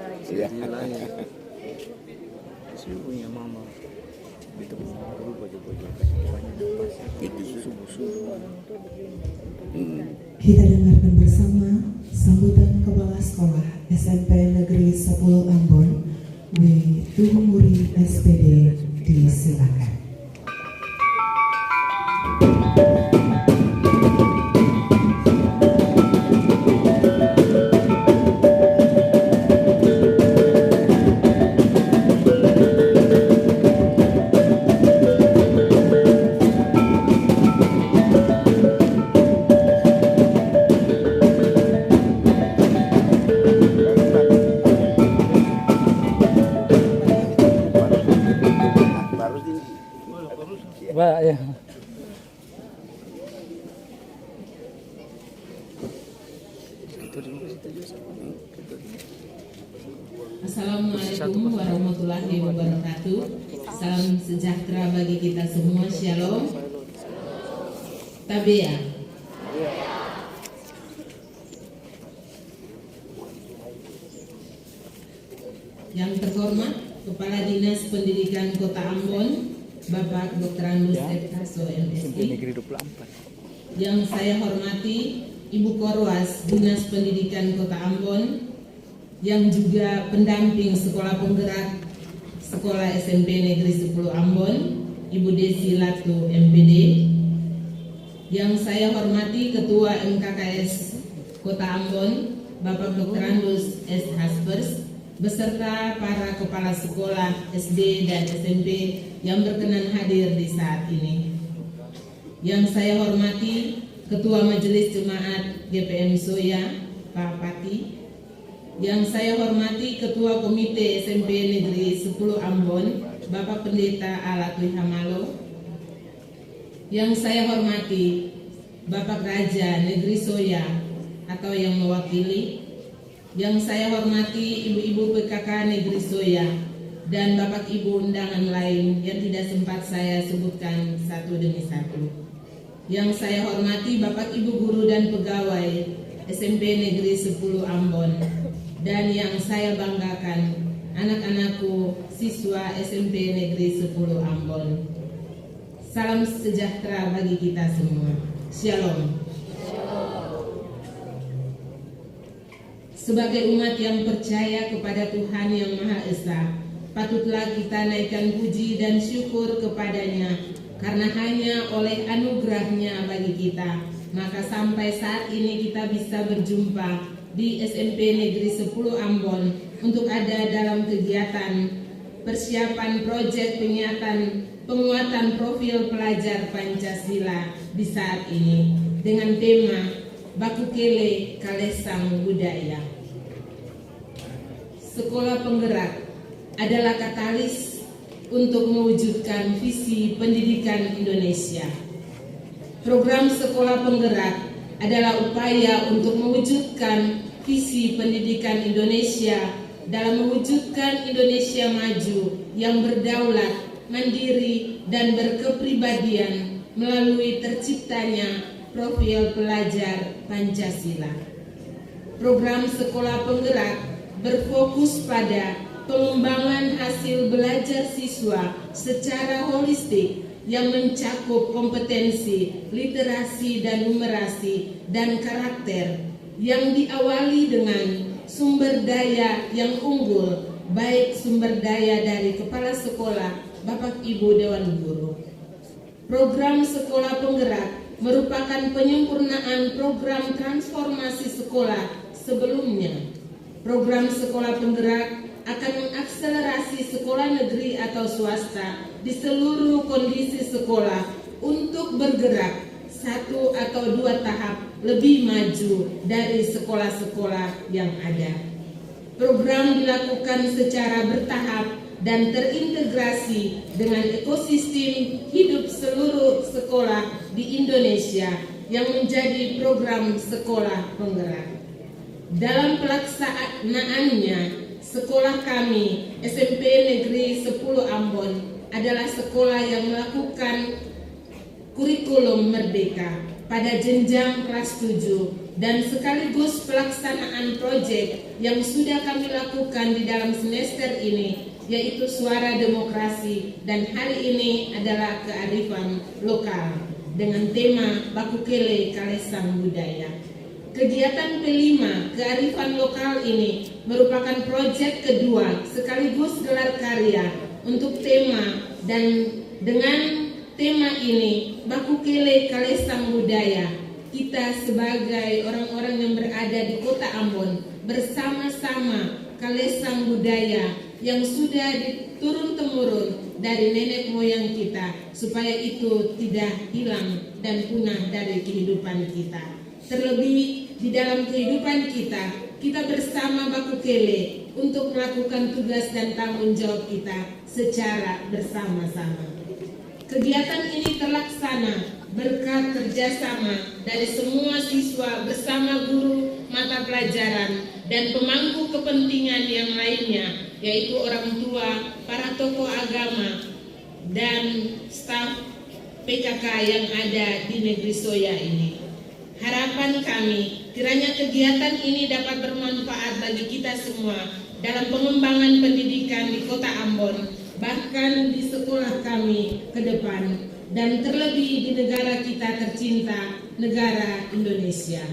Iya. Saya punya mama itu berubah baju-baju itu susu. Kita dengarkan bersama sambutan Kepala Sekolah SMP Negeri 10 Ambon W. Tuhumuri SPD. Disilakan. Pak, ya. Assalamualaikum warahmatullahi wabarakatuh. Salam sejahtera bagi kita semua. Shalom. Tabea. Yang terhormat Kepala Dinas Pendidikan Kota Ambon, Bapak Dr. Andus Ekaso MSI. Yang saya hormati Ibu Korwas Dinas Pendidikan Kota Ambon, yang juga pendamping sekolah penggerak Sekolah SMP Negeri 10 Ambon, Ibu Desi Latu MPD. Yang saya hormati Ketua MKKS Kota Ambon, Bapak Dr. Andus S. Haspers, beserta para kepala sekolah SD dan SMP yang berkenan hadir di saat ini. Yang saya hormati Ketua Majelis Jemaat GPM Soya, Pak Pati. Yang saya hormati Ketua Komite SMP Negeri 10 Ambon, Bapak Pendeta Alatwi Hamalo. Yang saya hormati Bapak Raja Negeri Soya atau yang mewakili. Yang saya hormati Ibu-Ibu PKK Negeri Soya dan Bapak Ibu undangan lain yang tidak sempat saya sebutkan satu demi satu. Yang saya hormati Bapak Ibu guru dan pegawai SMP Negeri 10 Ambon. Dan yang saya banggakan anak-anakku siswa SMP Negeri 10 Ambon. Salam sejahtera bagi kita semua. Shalom. Sebagai umat yang percaya kepada Tuhan Yang Maha Esa, patutlah kita naikkan puji dan syukur kepadanya, karena hanya oleh anugerahnya bagi kita, maka sampai saat ini kita bisa berjumpa di SMP Negeri 10 Ambon untuk ada dalam kegiatan persiapan proyek penguatan profil pelajar Pancasila di saat ini dengan tema Bakukele Kalesang Budaya. Sekolah penggerak adalah katalis untuk mewujudkan visi pendidikan Indonesia. Program sekolah penggerak adalah upaya untuk mewujudkan visi pendidikan Indonesia dalam mewujudkan Indonesia maju yang berdaulat, mandiri, dan berkepribadian melalui terciptanya profil pelajar Pancasila. Program sekolah penggerak berfokus pada pengembangan hasil belajar siswa secara holistik yang mencakup kompetensi, literasi dan numerasi, dan karakter yang diawali dengan sumber daya yang unggul, baik sumber daya dari kepala sekolah, Bapak Ibu Dewan Guru. Program sekolah penggerak merupakan penyempurnaan program transformasi sekolah sebelumnya. Program sekolah penggerak akan mengakselerasi sekolah negeri atau swasta di seluruh kondisi sekolah untuk bergerak satu atau dua tahap lebih maju dari sekolah-sekolah yang ada. Program dilakukan secara bertahap dan terintegrasi dengan ekosistem hidup seluruh sekolah di Indonesia yang menjadi program sekolah penggerak. Dalam pelaksanaannya, sekolah kami SMP Negeri 10 Ambon adalah sekolah yang melakukan kurikulum merdeka pada jenjang kelas 7 dan sekaligus pelaksanaan proyek yang sudah kami lakukan di dalam semester ini, yaitu Suara Demokrasi, dan hari ini adalah kearifan lokal dengan tema Bakukele Kalesang Budaya. Kegiatan kelima, kearifan lokal ini merupakan proyek kedua sekaligus gelar karya untuk tema, dan dengan tema ini Bakukele Kalesang Budaya, kita sebagai orang-orang yang berada di Kota Ambon bersama-sama Kalesang Budaya yang sudah diturun-temurun dari nenek moyang kita, supaya itu tidak hilang dan punah dari kehidupan kita. Terlebih di dalam kehidupan kita bersama Bakukele untuk melakukan tugas dan tanggung jawab kita secara bersama-sama. Kegiatan ini terlaksana berkat kerjasama dari semua siswa bersama guru mata pelajaran dan pemangku kepentingan yang lainnya, yaitu orang tua, para tokoh agama, dan staf PKK yang ada di Negeri Soya ini. Harapan kami, kiranya kegiatan ini dapat bermanfaat bagi kita semua dalam pengembangan pendidikan di Kota Ambon, bahkan di sekolah kami ke depan, dan terlebih di negara kita tercinta, negara Indonesia.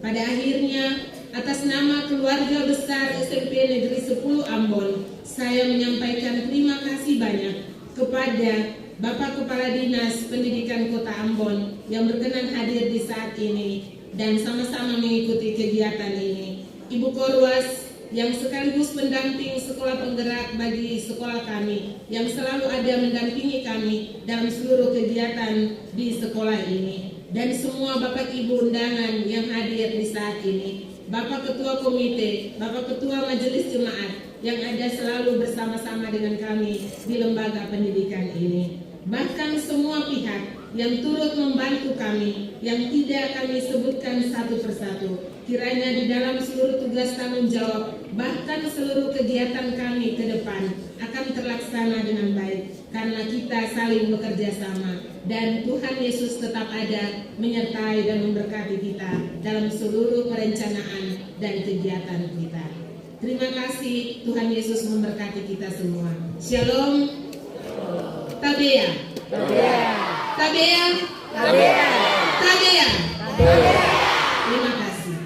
Pada akhirnya, atas nama keluarga besar SMP Negeri 10 Ambon, saya menyampaikan terima kasih banyak kepada Bapak Kepala Dinas Pendidikan Kota Ambon yang berkenan hadir di saat ini dan sama-sama mengikuti kegiatan ini. Ibu Korwas yang sekaligus pendamping sekolah penggerak bagi sekolah kami, yang selalu ada mendampingi kami dalam seluruh kegiatan di sekolah ini, dan semua Bapak Ibu undangan yang hadir di saat ini, Bapak Ketua Komite, Bapak Ketua Majelis Jemaat yang ada selalu bersama-sama dengan kami di lembaga pendidikan ini. Bahkan semua pihak yang turut membantu kami, yang tidak kami sebutkan satu persatu, kiranya di dalam seluruh tugas tanggung jawab, bahkan seluruh kegiatan kami ke depan akan terlaksana dengan baik, karena kita saling bekerja sama, dan Tuhan Yesus tetap ada menyertai dan memberkati kita dalam seluruh perencanaan dan kegiatan kita. Terima kasih, Tuhan Yesus memberkati kita semua. Shalom. Tabea. Tabea. Tabea. Tabea. Tabea. Terima kasih.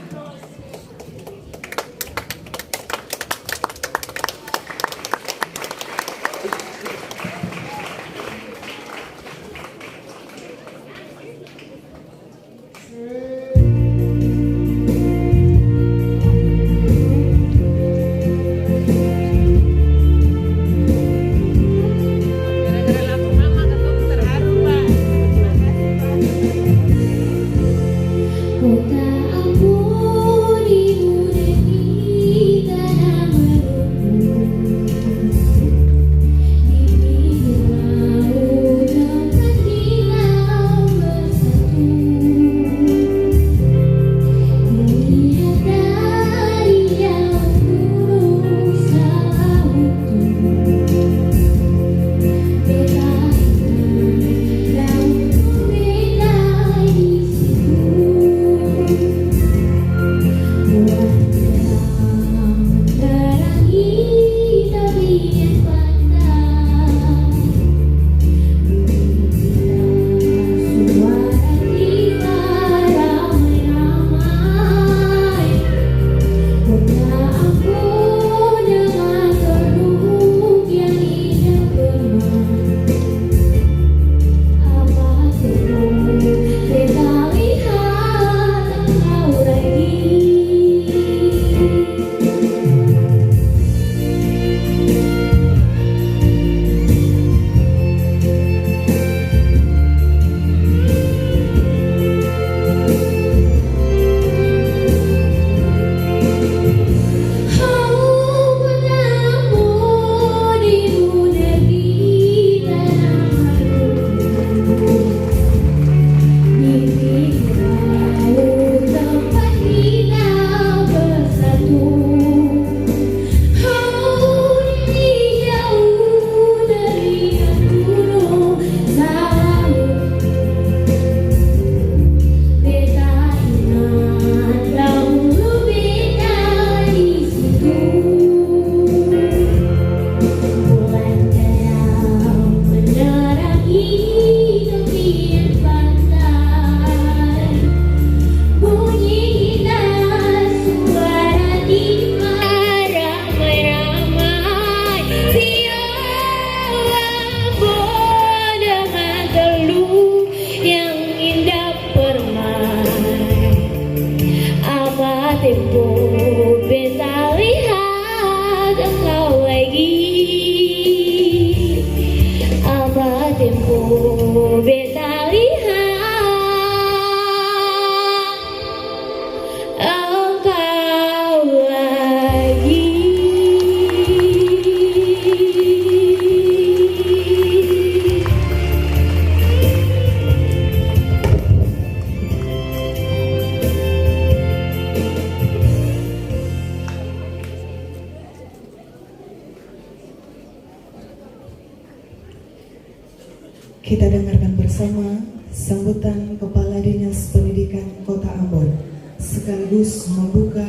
Kita dengarkan bersama sambutan Kepala Dinas Pendidikan Kota Ambon sekaligus membuka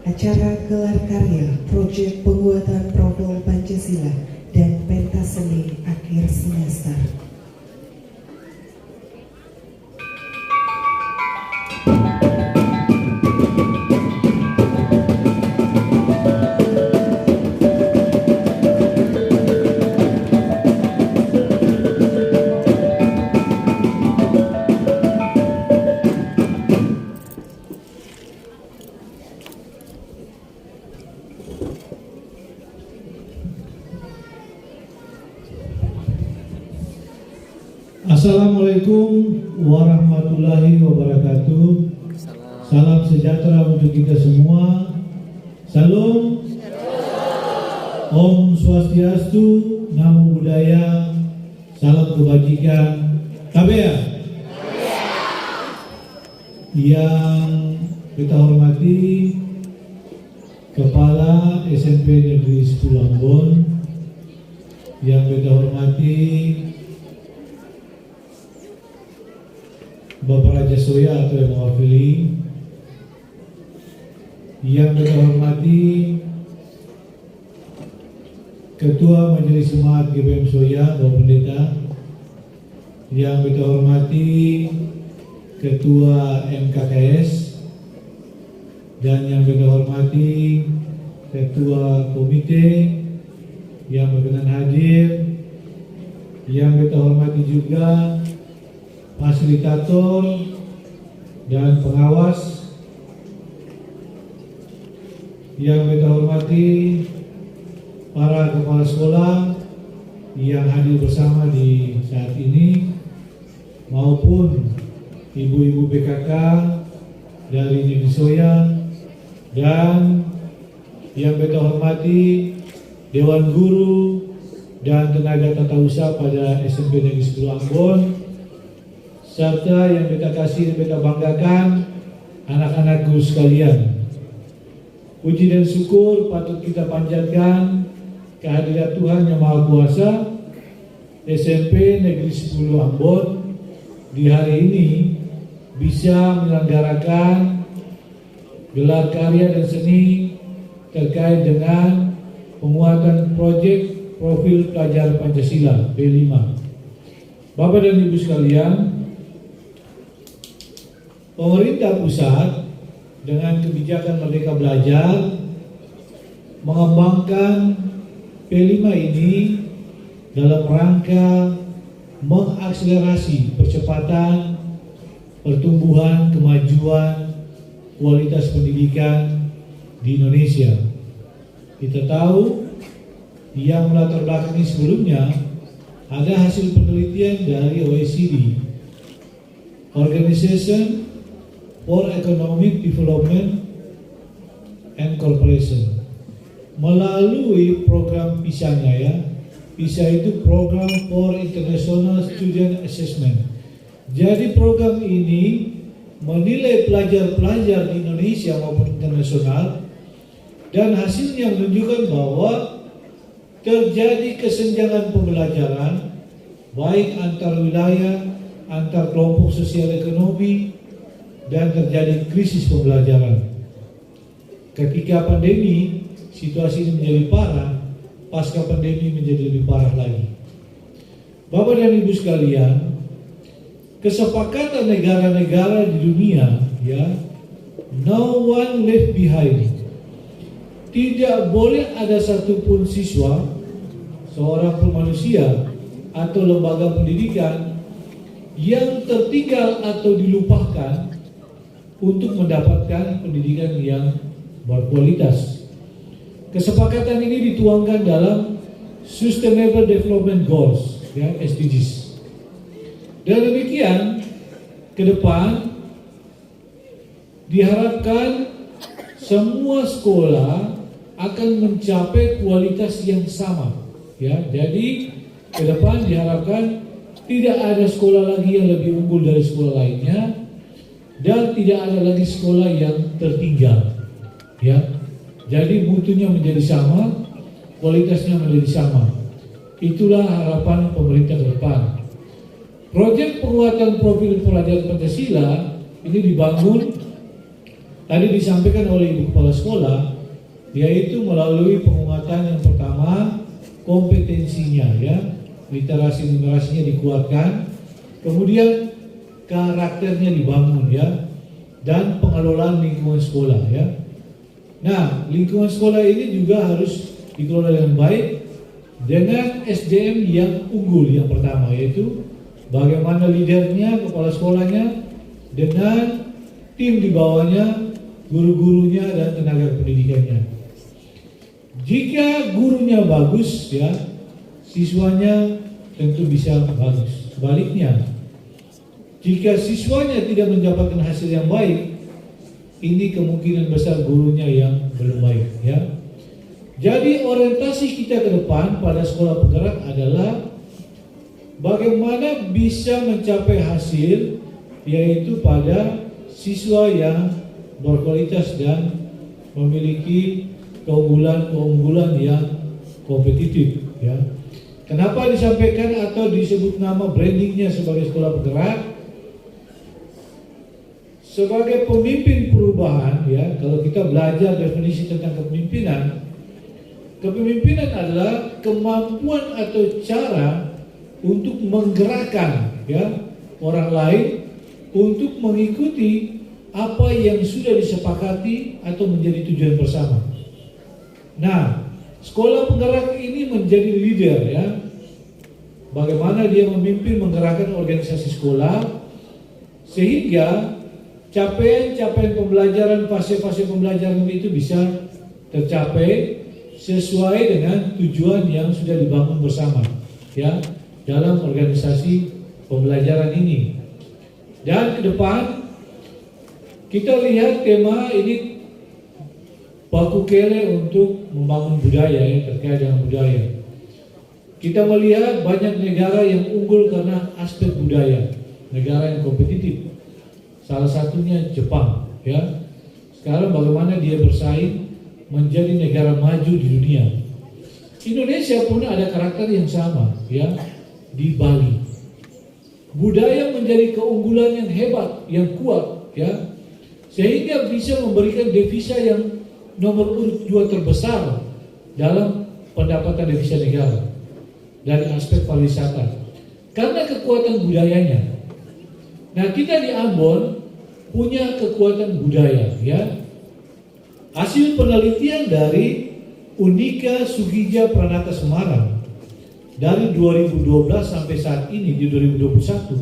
acara gelar karya proyek penguatan profil Pancasila dan pentas seni akhir semester. Assalamualaikum warahmatullahi wabarakatuh. Salam sejahtera untuk kita semua. Salam. Om Swastiastu, Namo Buddhaya, salam kebajikan. Kabeh. Yang kita hormati Kepala SMP Negeri 10 Ambon, yang kita hormati Bapak Raja Soya atau yang mewakili, yang kita hormati Ketua Majelis Jemaat GBM Soya, Bapak Pendeta, yang kita hormati Ketua MKKS, dan yang kita hormati Ketua Komite yang berkenan hadir, yang kita hormati juga fasilitator dan pengawas, yang kita hormati para kepala sekolah yang hadir bersama di saat ini, maupun ibu-ibu PKK dari Negeri Soya, dan yang kita hormati Dewan Guru dan tenaga tata usaha pada SMP Negeri 10 Ambon, serta yang kita kasih dan kita banggakan anak-anakku sekalian. Puji dan syukur patut kita panjatkan kehadirat Tuhan Yang Maha Kuasa. SMP Negeri 10 Ambon di hari ini bisa menyelenggarakan gelar karya dan seni terkait dengan penguatan proyek profil pelajar Pancasila B5. Bapak dan Ibu sekalian, pemerintah pusat dengan kebijakan Merdeka Belajar mengembangkan P5 ini dalam rangka mengakselerasi percepatan pertumbuhan kemajuan kualitas pendidikan di Indonesia. Kita tahu yang melatar belakangi sebelumnya ada hasil penelitian dari OECD, Organization for Economic Development and Cooperation, melalui program PISA-nya ya. PISA itu Program for International Student Assessment. Jadi program ini menilai pelajar-pelajar di Indonesia maupun internasional, dan hasilnya menunjukkan bahwa terjadi kesenjangan pembelajaran baik antar wilayah, antar kelompok sosial ekonomi, dan terjadi krisis pembelajaran. Ketika pandemi, situasi ini menjadi parah. Pasca pandemi menjadi lebih parah lagi. Bapak dan Ibu sekalian, kesepakatan negara-negara di dunia, ya, no one left behind. Tidak boleh ada satupun siswa, seorang pun manusia atau lembaga pendidikan yang tertinggal atau dilupakan untuk mendapatkan pendidikan yang berkualitas. Kesepakatan ini dituangkan dalam Sustainable Development Goals, ya, SDGs. Dan demikian, ke depan diharapkan semua sekolah akan mencapai kualitas yang sama, ya. Jadi ke depan diharapkan tidak ada sekolah lagi yang lebih unggul dari sekolah lainnya, dan tidak ada lagi sekolah yang tertinggal, ya. Jadi mutunya menjadi sama, kualitasnya menjadi sama. Itulah harapan pemerintah ke depan. Proyek penguatan profil pelajar Pancasila ini dibangun, tadi disampaikan oleh Ibu Kepala Sekolah, yaitu melalui penguatan yang pertama kompetensinya, ya, literasi numerasinya dikuatkan, kemudian karakternya dibangun, ya, dan pengelolaan lingkungan sekolah, ya. Nah, lingkungan sekolah ini juga harus dikelola dengan baik dengan SDM yang unggul yang pertama, yaitu bagaimana leadernya, kepala sekolahnya, dengan tim di bawahnya, guru-gurunya dan tenaga pendidikannya. Jika gurunya bagus, ya, siswanya tentu bisa bagus. Sebaliknya, jika siswanya tidak mendapatkan hasil yang baik, ini kemungkinan besar gurunya yang belum baik, ya. Jadi orientasi kita ke depan pada sekolah penggerak adalah bagaimana bisa mencapai hasil, yaitu pada siswa yang berkualitas dan memiliki keunggulan yang kompetitif, ya. Kenapa disampaikan atau disebut nama brandingnya sebagai sekolah penggerak? Sebagai pemimpin perubahan, ya, kalau kita belajar definisi tentang kepemimpinan, kepemimpinan adalah kemampuan atau cara untuk menggerakkan, ya, orang lain untuk mengikuti apa yang sudah disepakati atau menjadi tujuan bersama. Nah, sekolah penggerak ini menjadi leader, ya. Bagaimana dia memimpin menggerakkan organisasi sekolah sehingga capaian-capaian pembelajaran, fase-fase pembelajaran itu bisa tercapai sesuai dengan tujuan yang sudah dibangun bersama, ya, dalam organisasi pembelajaran ini. Dan ke depan kita lihat tema ini baku kele untuk membangun budaya, ya, terkait dengan budaya. Kita melihat banyak negara yang unggul karena aspek budaya, negara yang kompetitif. Salah satunya Jepang, ya. Sekarang bagaimana dia bersaing menjadi negara maju di dunia. Indonesia pun ada karakter yang sama, ya, di Bali. Budaya menjadi keunggulan yang hebat, yang kuat, ya, sehingga bisa memberikan devisa yang nomor urut 2 terbesar dalam pendapatan devisa negara dari aspek pariwisata karena kekuatan budayanya. Nah, kita di Ambon punya kekuatan budaya, ya. Hasil penelitian dari Unika Sugija Pranata Semarang dari 2012 sampai saat ini di 2021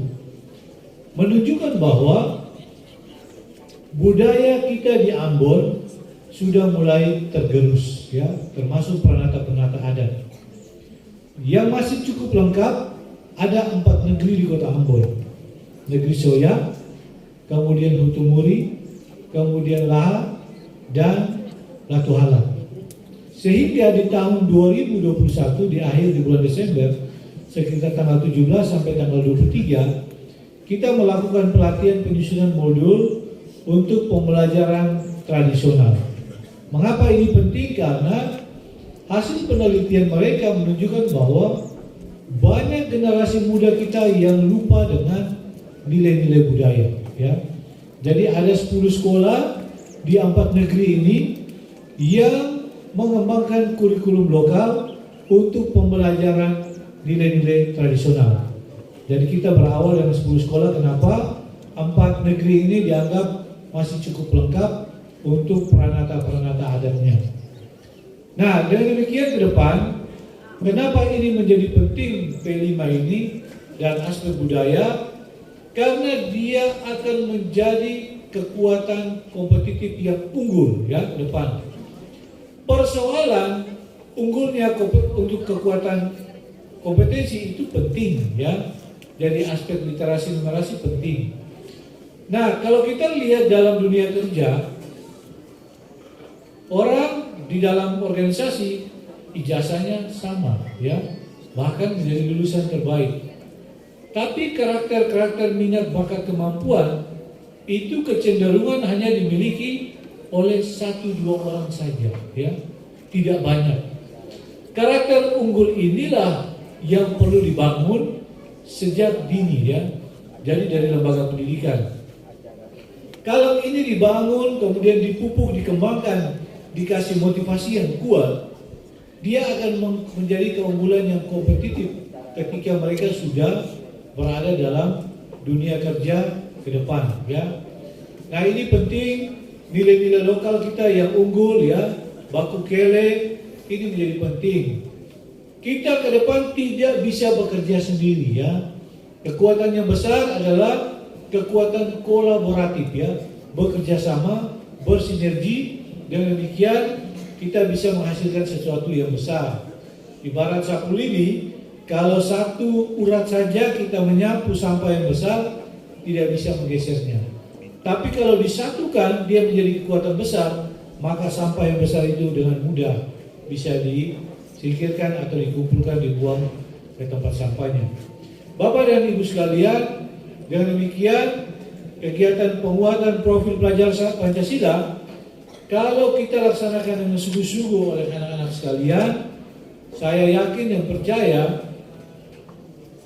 menunjukkan bahwa budaya kita di Ambon sudah mulai tergerus, ya, termasuk pranata-pranata adat. Yang masih cukup lengkap ada 4 negeri di kota Ambon. Negeri Soya, kemudian Hutumuri, kemudian Laha, dan Latuhala. Sehingga di tahun 2021 di akhir di bulan Desember sekitar tanggal 17 sampai tanggal 23 kita melakukan pelatihan penyusunan modul untuk pembelajaran tradisional. Mengapa ini penting? Karena hasil penelitian mereka menunjukkan bahwa banyak generasi muda kita yang lupa dengan nilai-nilai budaya, ya. Jadi ada 10 sekolah di 4 negeri ini yang mengembangkan kurikulum lokal untuk pembelajaran nilai-nilai tradisional. Jadi kita berawal dengan 10 sekolah. Kenapa? 4 negeri ini dianggap masih cukup lengkap untuk pranata-pranata adatnya. Nah, dengan demikian ke depan, kenapa ini menjadi penting P5 ini dan aspek budaya? Karena dia akan menjadi kekuatan kompetitif yang unggul, ya, ke depan. Persoalan unggulnya untuk kekuatan kompetensi itu penting, ya. Jadi aspek literasi numerasi penting. Nah, kalau kita lihat dalam dunia kerja, orang di dalam organisasi ijazahnya sama, ya, bahkan menjadi lulusan terbaik. Tapi karakter-karakter minat bakat kemampuan itu kecenderungan hanya dimiliki oleh 1-2 orang saja, ya, tidak banyak. Karakter unggul inilah yang perlu dibangun sejak dini ya. Jadi dari lembaga pendidikan. Kalau ini dibangun, kemudian dipupuk, dikembangkan, dikasih motivasi yang kuat, dia akan menjadi keunggulan yang kompetitif ketika mereka sudah berada dalam dunia kerja ke depan ya. Nah ini penting, nilai-nilai lokal kita yang unggul ya, baku kele, ini menjadi penting. Kita ke depan tidak bisa bekerja sendiri ya. Kekuatan yang besar adalah kekuatan kolaboratif ya, bekerja sama, bersinergi. Dengan demikian kita bisa menghasilkan sesuatu yang besar. Ibarat sapu lidi, kalau satu urat saja kita menyapu sampah yang besar, tidak bisa menggesernya. Tapi kalau disatukan, dia menjadi kekuatan besar, maka sampah yang besar itu dengan mudah bisa disingkirkan atau dikumpulkan, dibuang ke tempat sampahnya. Bapak dan Ibu sekalian, dengan demikian kegiatan penguatan profil pelajar Pancasila, kalau kita laksanakan dengan sungguh-sungguh oleh anak-anak sekalian, saya yakin dan percaya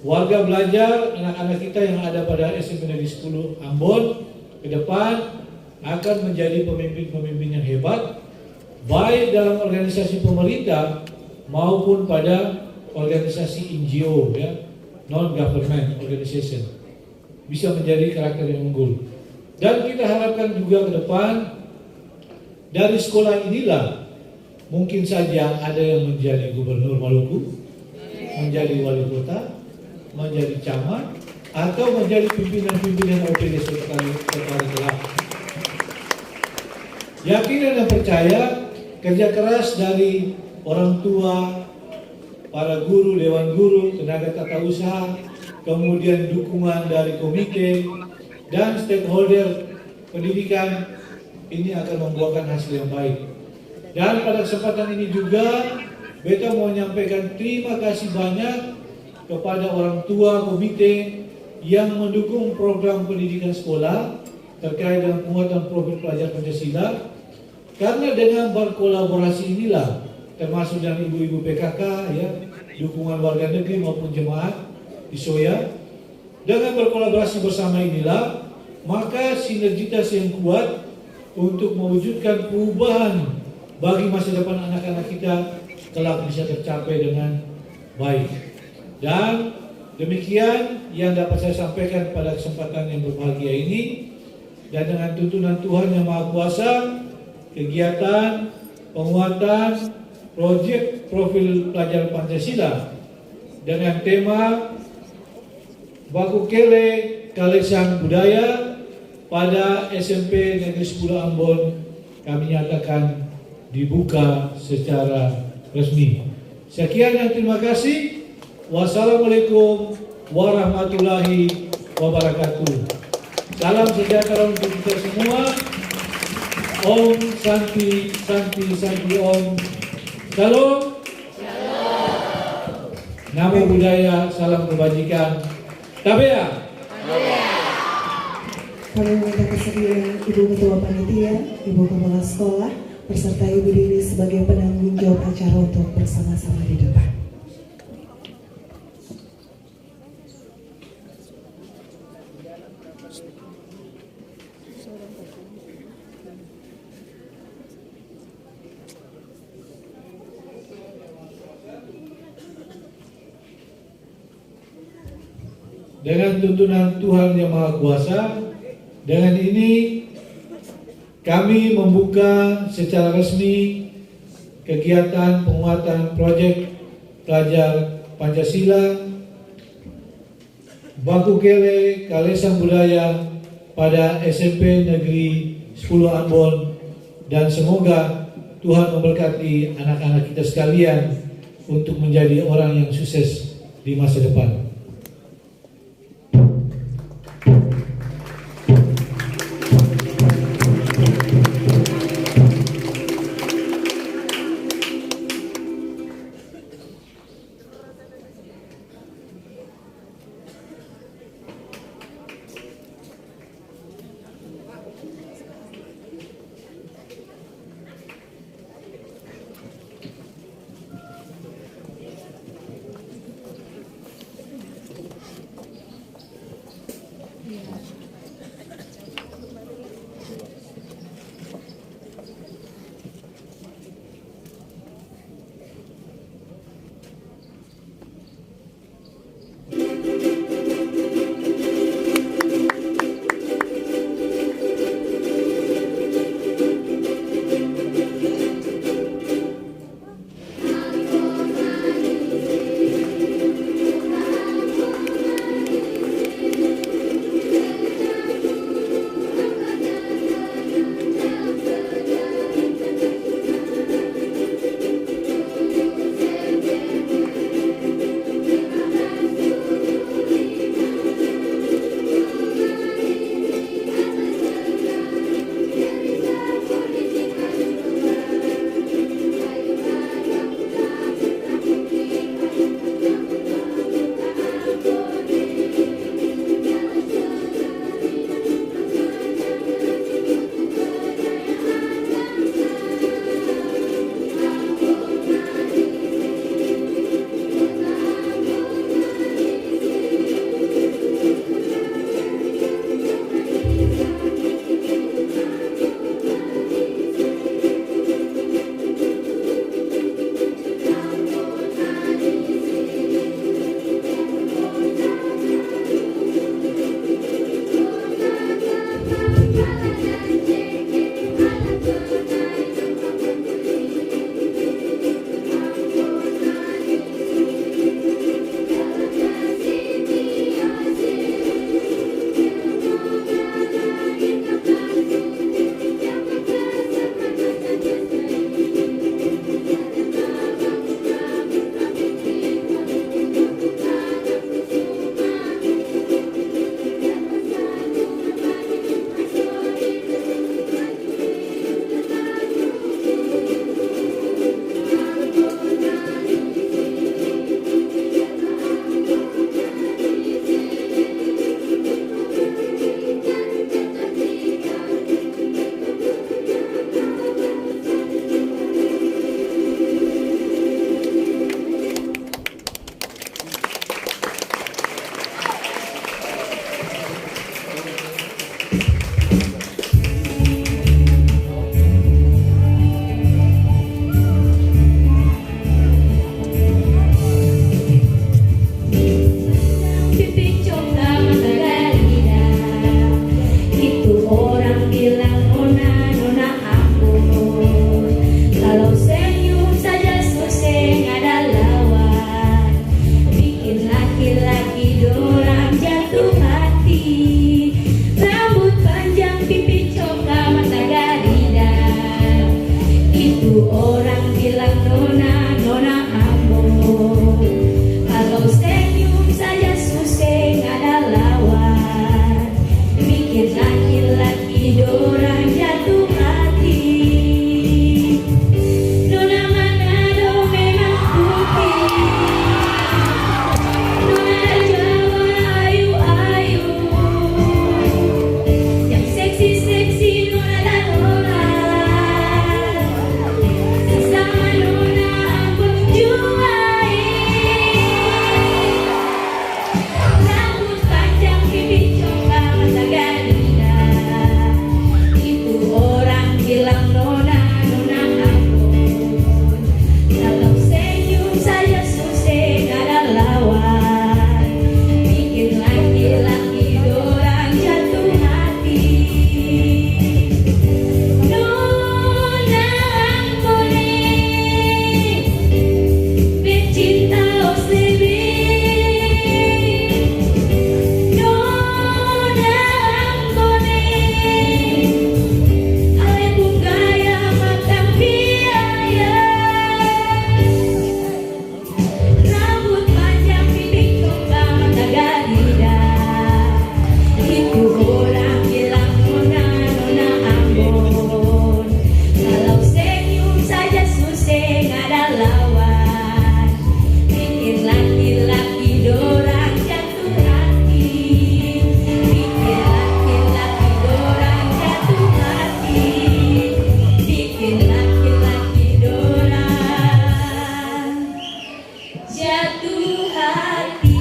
warga belajar, anak-anak kita yang ada pada SMP Negeri 10 Ambon ke depan akan menjadi pemimpin-pemimpin yang hebat, baik dalam organisasi pemerintah maupun pada organisasi NGO ya, non-government organization, bisa menjadi karakter yang unggul. Dan kita harapkan juga ke depan dari sekolah inilah mungkin saja ada yang menjadi gubernur Maluku, menjadi wali kota, menjadi camat, atau menjadi pimpinan-pimpinan OPD sekali kelak. Yakin dan percaya kerja keras dari orang tua, para guru, dewan guru, tenaga tata usaha, kemudian dukungan dari komite dan stakeholder pendidikan, ini akan membuahkan hasil yang baik. Dan pada kesempatan ini juga beta mau menyampaikan terima kasih banyak kepada orang tua komite yang mendukung program pendidikan sekolah terkait dengan penguatan profil pelajar Pancasila, karena dengan berkolaborasi inilah, termasuk dengan ibu-ibu PKK ya, dukungan warga negeri maupun jemaat di Soya, dengan berkolaborasi bersama inilah maka sinergitas yang kuat untuk mewujudkan perubahan bagi masa depan anak-anak kita kelak bisa tercapai dengan baik. Dan demikian yang dapat saya sampaikan pada kesempatan yang berbahagia ini, dan dengan tuntunan Tuhan Yang Maha Kuasa, kegiatan penguatan proyek profil pelajar Pancasila dengan tema Baku Kele Kalesan Budaya pada SMP Negeri 10 Ambon kami nyatakan dibuka secara resmi. Sekian dan terima kasih. Wassalamualaikum warahmatullahi wabarakatuh. Salam sejahtera untuk kita semua. Om Santi Santi Santi Om. Shalom. Namo Buddhaya, salam kebajikan. Tabea. Kami meminta kesediaan Ibu Ketua Panitia, Ibu Kepala Sekolah, beserta Ibu Dini sebagai penanggung jawab acara untuk bersama-sama di depan. Dengan tuntunan Tuhan Yang Maha Kuasa, dengan ini kami membuka secara resmi kegiatan penguatan proyek pelajar Pancasila Baku Kele Kalesan Budaya pada SMP Negeri 10 Ambon, dan semoga Tuhan memberkati anak-anak kita sekalian untuk menjadi orang yang sukses di masa depan. jatuh hati.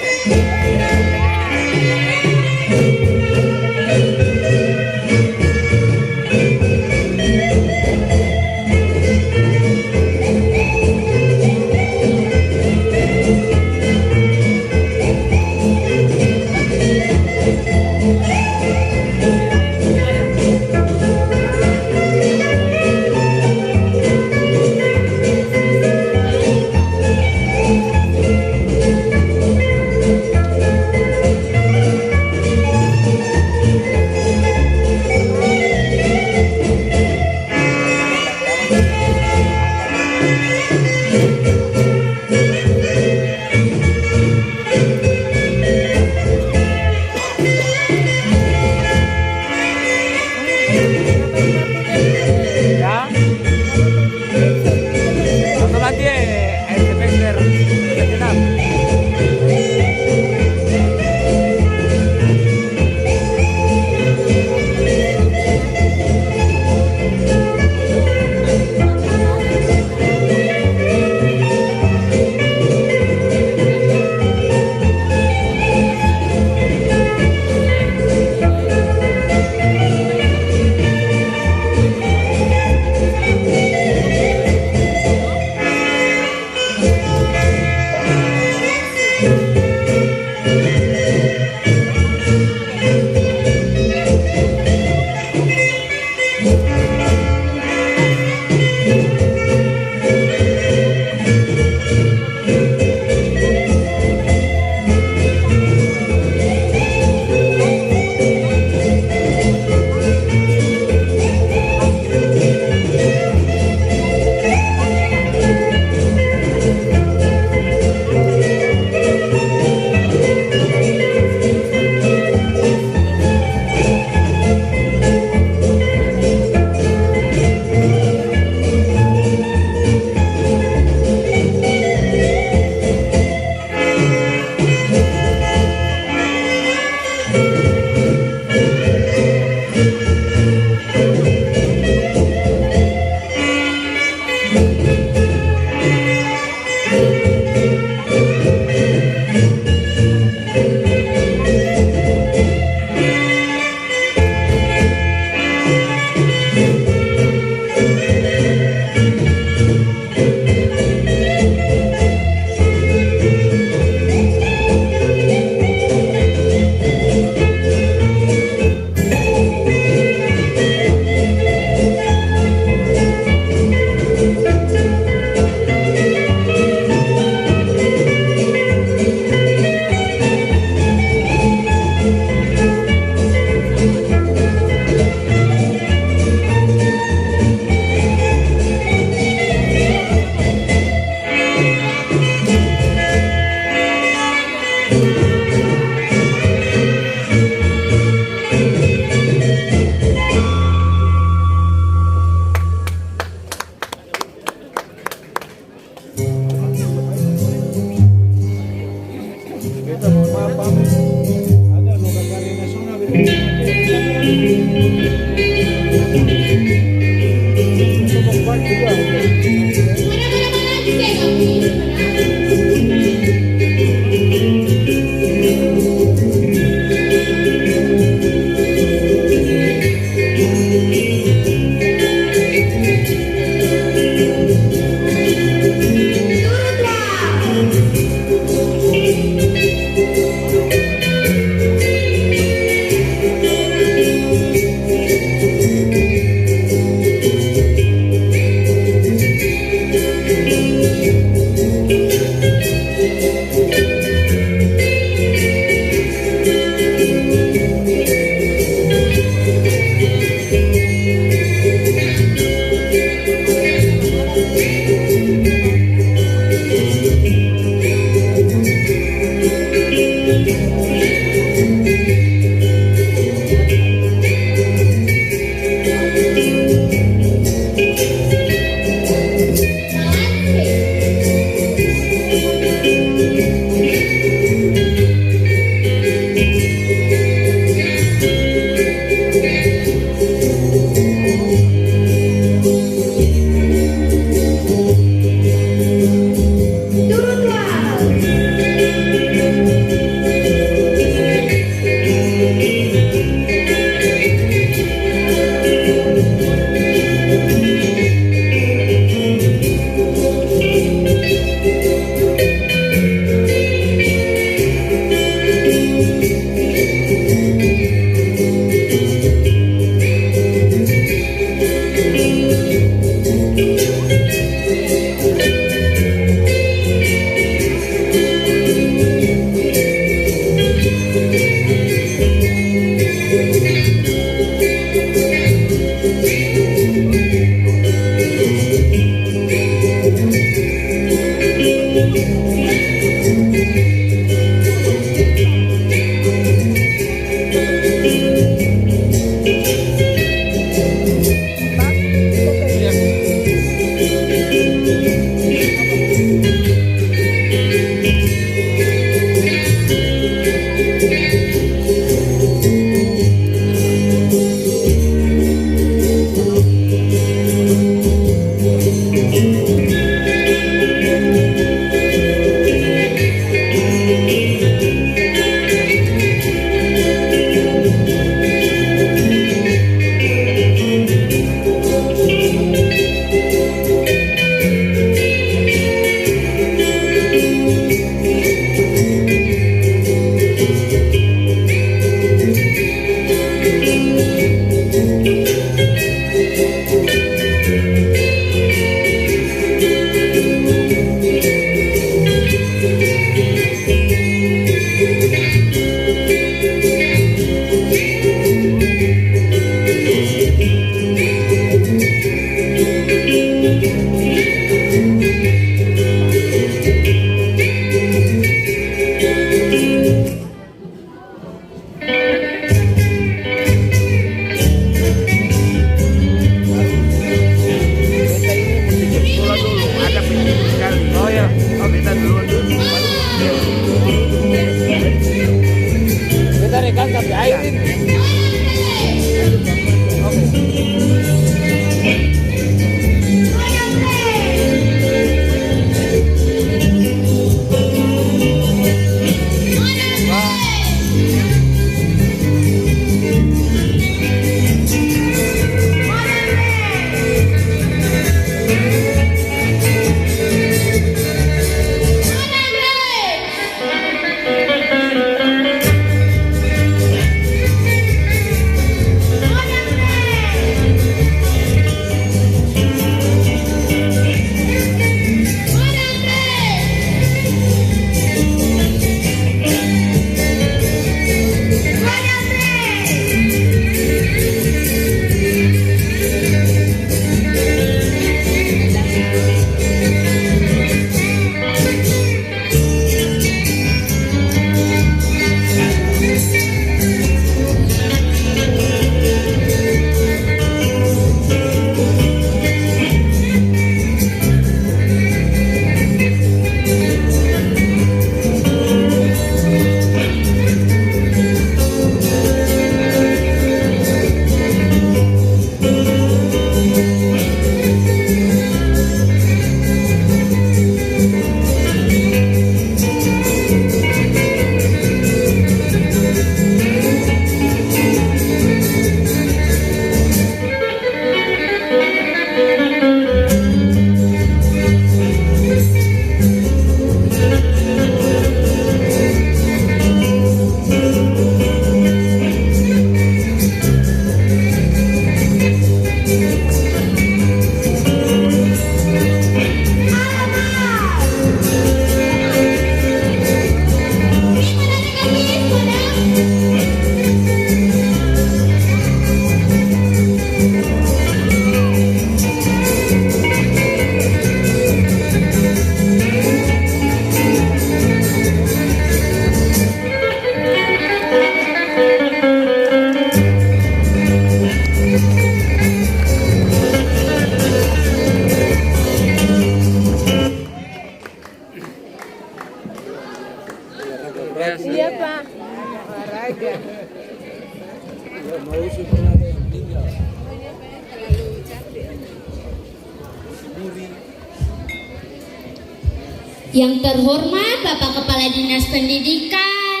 Yang terhormat Bapak Kepala Dinas Pendidikan,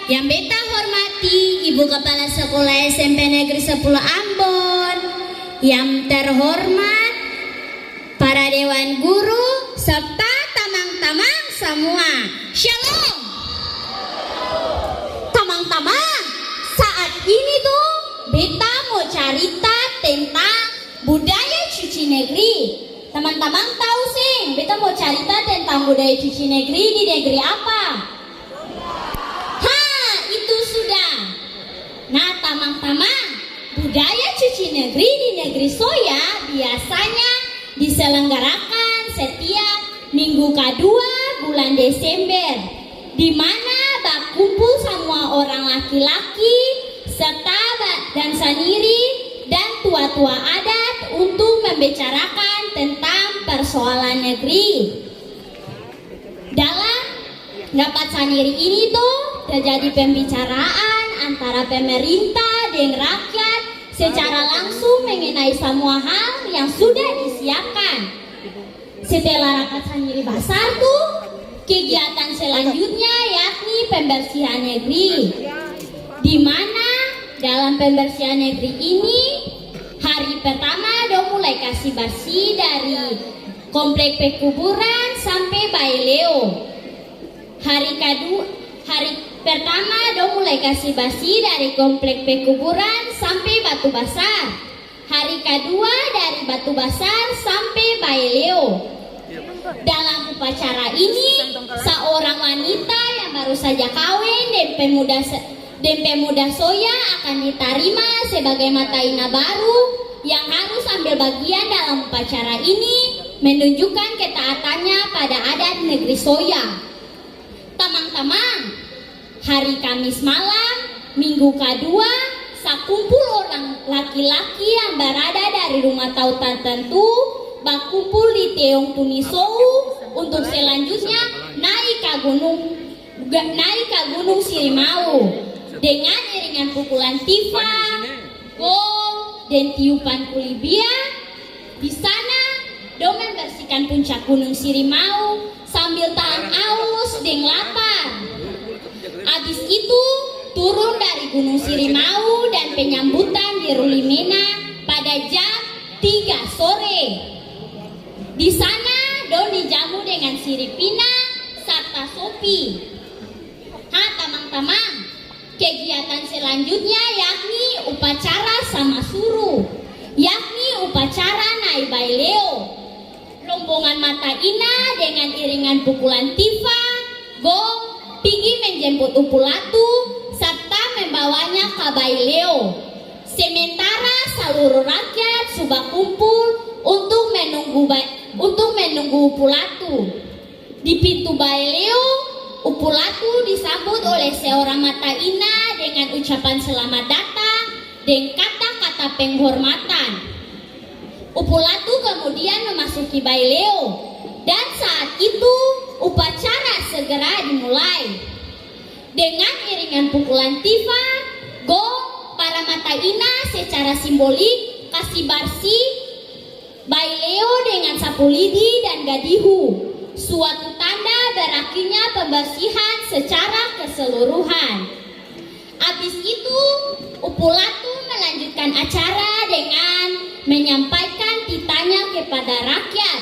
yang beta hormati Ibu Kepala Sekolah SMP Negeri 10 Ambon, yang terhormat para Dewan Guru serta tamang-tamang semua. Shalom. Tamang-tamang, saat ini tuh beta mau cerita tentang budaya cuci negeri. Teman-teman tahu sih, beta mau cerita tentang budaya cuci negeri di negeri apa? Itu sudah. Nah, tamang-tamang, budaya cuci negeri di negeri Soya biasanya diselenggarakan setiap minggu kedua bulan Desember, di mana berkumpul semua orang laki-laki serta dan saniri dan tua-tua adat untuk membicarakan tentang persoalan negeri. Dalam dapat saniri ini tuh terjadi pembicaraan antara pemerintah dan rakyat secara langsung mengenai semua hal yang sudah disiapkan. Setelah rapat saniri besar tuh, kegiatan selanjutnya yakni pembersihan negeri, di mana dalam pembersihan negeri ini hari pertama mulai kasih bersih dari komplek pekuburan sampai Baileo. Hari pertama mulai kasih bersih dari komplek pekuburan sampai Batu Besar. Hari kedua dari Batu Besar sampai Baileo. Dalam upacara ini, seorang wanita yang baru saja kawin dan pemuda Soya akan diterima sebagai mataina baru yang harus ambil bagian dalam upacara ini, menunjukkan ketaatannya pada adat negeri Soya. Teman-teman, hari Kamis malam, minggu kedua, sakumpul orang laki-laki yang berada dari rumah tahu tertentu berkumpul di Teong Tunisou untuk selanjutnya naik ke Gunung Sirimau dengan iringan pukulan tifa, gong, dan tiupan kulibia. Di sana, do membersihkan puncak Gunung Sirimau sambil tahan aus dan lapar. Habis itu turun dari Gunung Sirimau dan penyambutan di Rulimena pada jam 3 sore. Di sana do dijamu dengan siripina serta sopi. Teman-teman, kegiatan selanjutnya yakni upacara sama suru, yakni upacara naik Baileo. Rombongan mata ina dengan iringan pukulan tifa, gong, pergi menjemput Upulatu serta membawanya ke Baileo. Sementara seluruh rakyat sudah kumpul untuk menunggu Upulatu. Di pintu Baileo, Upulatu disambut oleh seorang mataina dengan ucapan selamat datang dan kata-kata penghormatan. Upulatu kemudian memasuki Baileo dan saat itu upacara segera dimulai. Dengan iringan pukulan tifa, gong, para mataina secara simbolik kasih bersih Baileo dengan sapu lidi dan gadihu, suatu tanda berakhirnya pembersihan secara keseluruhan. Habis itu, Upulatu melanjutkan acara dengan menyampaikan titanya kepada rakyat.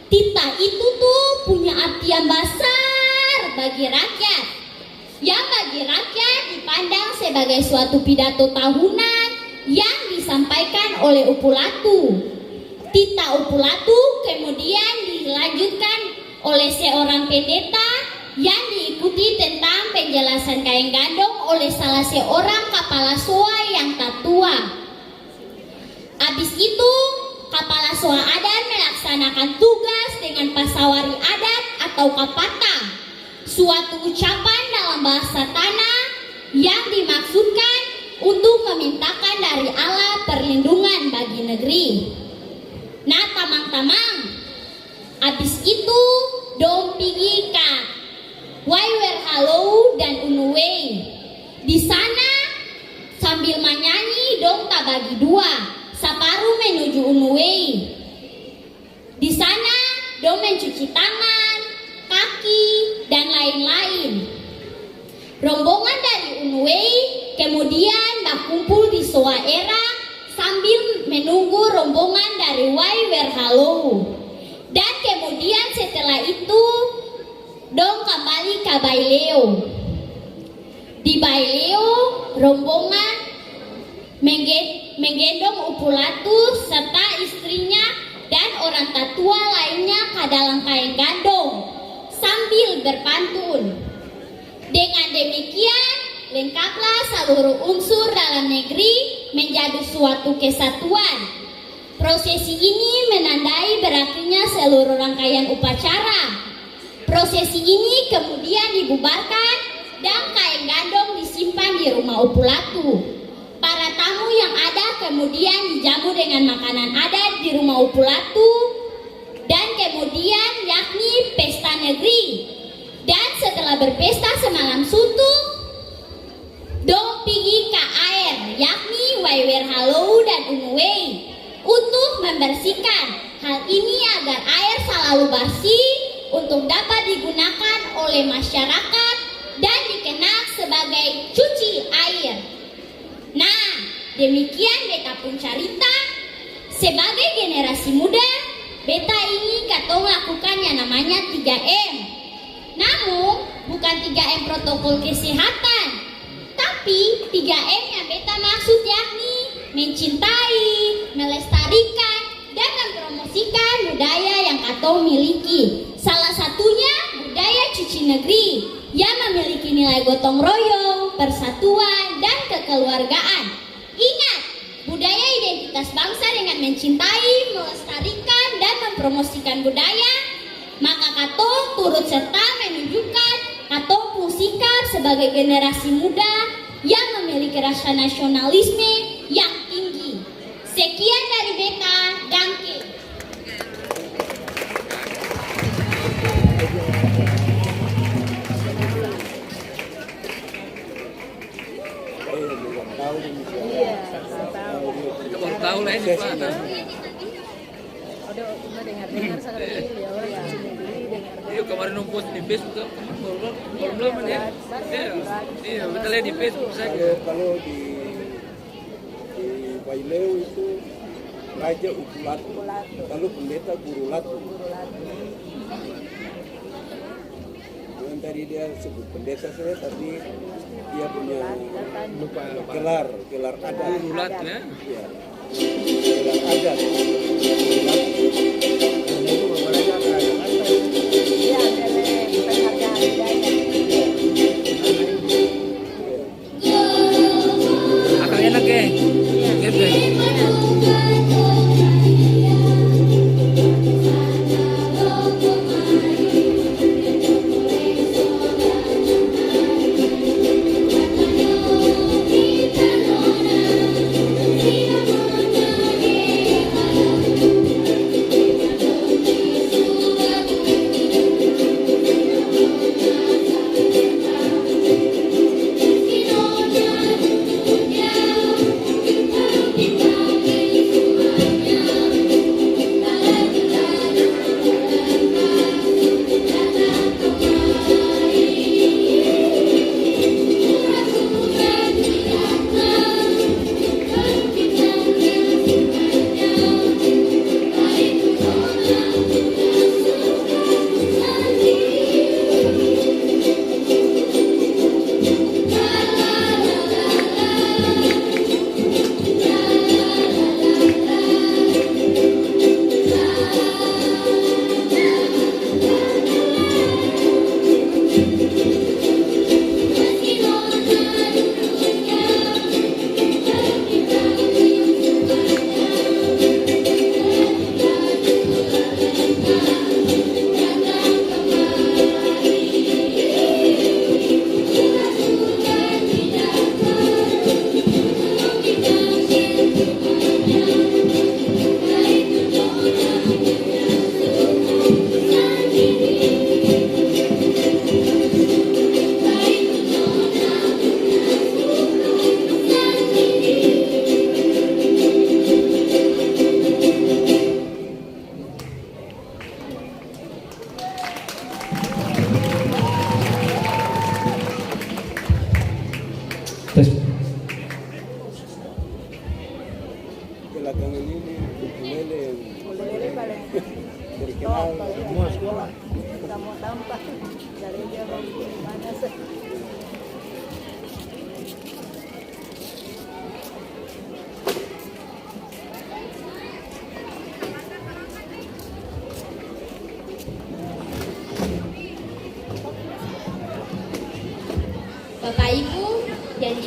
Tita itu tuh punya artian besar bagi rakyat, yang bagi rakyat dipandang sebagai suatu pidato tahunan yang disampaikan oleh Upulatu. Tita Upulatu kemudian dilanjutkan oleh seorang pendeta yang diikuti tentang penjelasan kain gandong oleh salah seorang kepala soa yang tertua. Habis itu, kepala soa adat melaksanakan tugas dengan pasawari adat atau kapata, suatu ucapan dalam bahasa tanah yang dimaksudkan untuk memintakan dari Allah perlindungan bagi negeri. Nah, tamang-tamang, habis itu dong pergi ke Waiwer Halo dan Unuwei. Di sana sambil menyanyi dong tak bagi dua, Saparu menuju Unuwei. Di sana dong mencuci tangan, kaki, dan lain-lain. Rombongan dari Unuwei kemudian berkumpul di Soa Era sambil menunggu rombongan dari Waiwerhalohu. Dan kemudian setelah itu dong kembali ke Baileo. Di Baileo rombongan menggendong Upulatu serta istrinya dan orang tatua lainnya ke dalam kain gandong sambil berpantun. Dengan demikian, lengkaplah seluruh unsur dalam negeri menjadi suatu kesatuan. Prosesi ini menandai berakhirnya seluruh rangkaian upacara. Prosesi ini kemudian dibubarkan dan kain gandong disimpan di rumah Upulatu. Para tamu yang ada kemudian dijamu dengan makanan adat di rumah Upulatu dan kemudian yakni pesta negeri. Dan setelah berpesta semalam suntuk, dong pergi ke air yakni Waiwerhalohu dan Unuwei untuk membersihkan. Hal ini agar air selalu bersih untuk dapat digunakan oleh masyarakat dan dikenal sebagai cuci air. Nah, demikian beta pun cerita. Sebagai generasi muda, beta ini katong lakukan yang namanya 3M. Namun, bukan 3M protokol kesehatan, tapi 3M yang beta maksud yakni mencintai, melestarikan, dan mempromosikan budaya yang katong miliki. Salah satunya budaya cuci negeri yang memiliki nilai gotong royong, persatuan, dan kekeluargaan. Ingat, budaya identitas bangsa dengan mencintai, melestarikan, dan mempromosikan budaya, maka katong turut serta menunjukkan katong sikap sebagai generasi muda yang memiliki rasa nasionalisme yang tinggi. Sekian dari beta, danke. Baru tahu lah ini Pak. Iya kemarin numpus di Facebook belum ya. Iya betul ya di Facebook saja. Kalau di Baileo itu Raja Upulatu, lalu pendeta Gurulatu. Yang tadi dia sebut pendeta saya, tapi dia punya gelar adat. Gurulat ya. Iya. Gelar adat. Akan enak ya. Sudah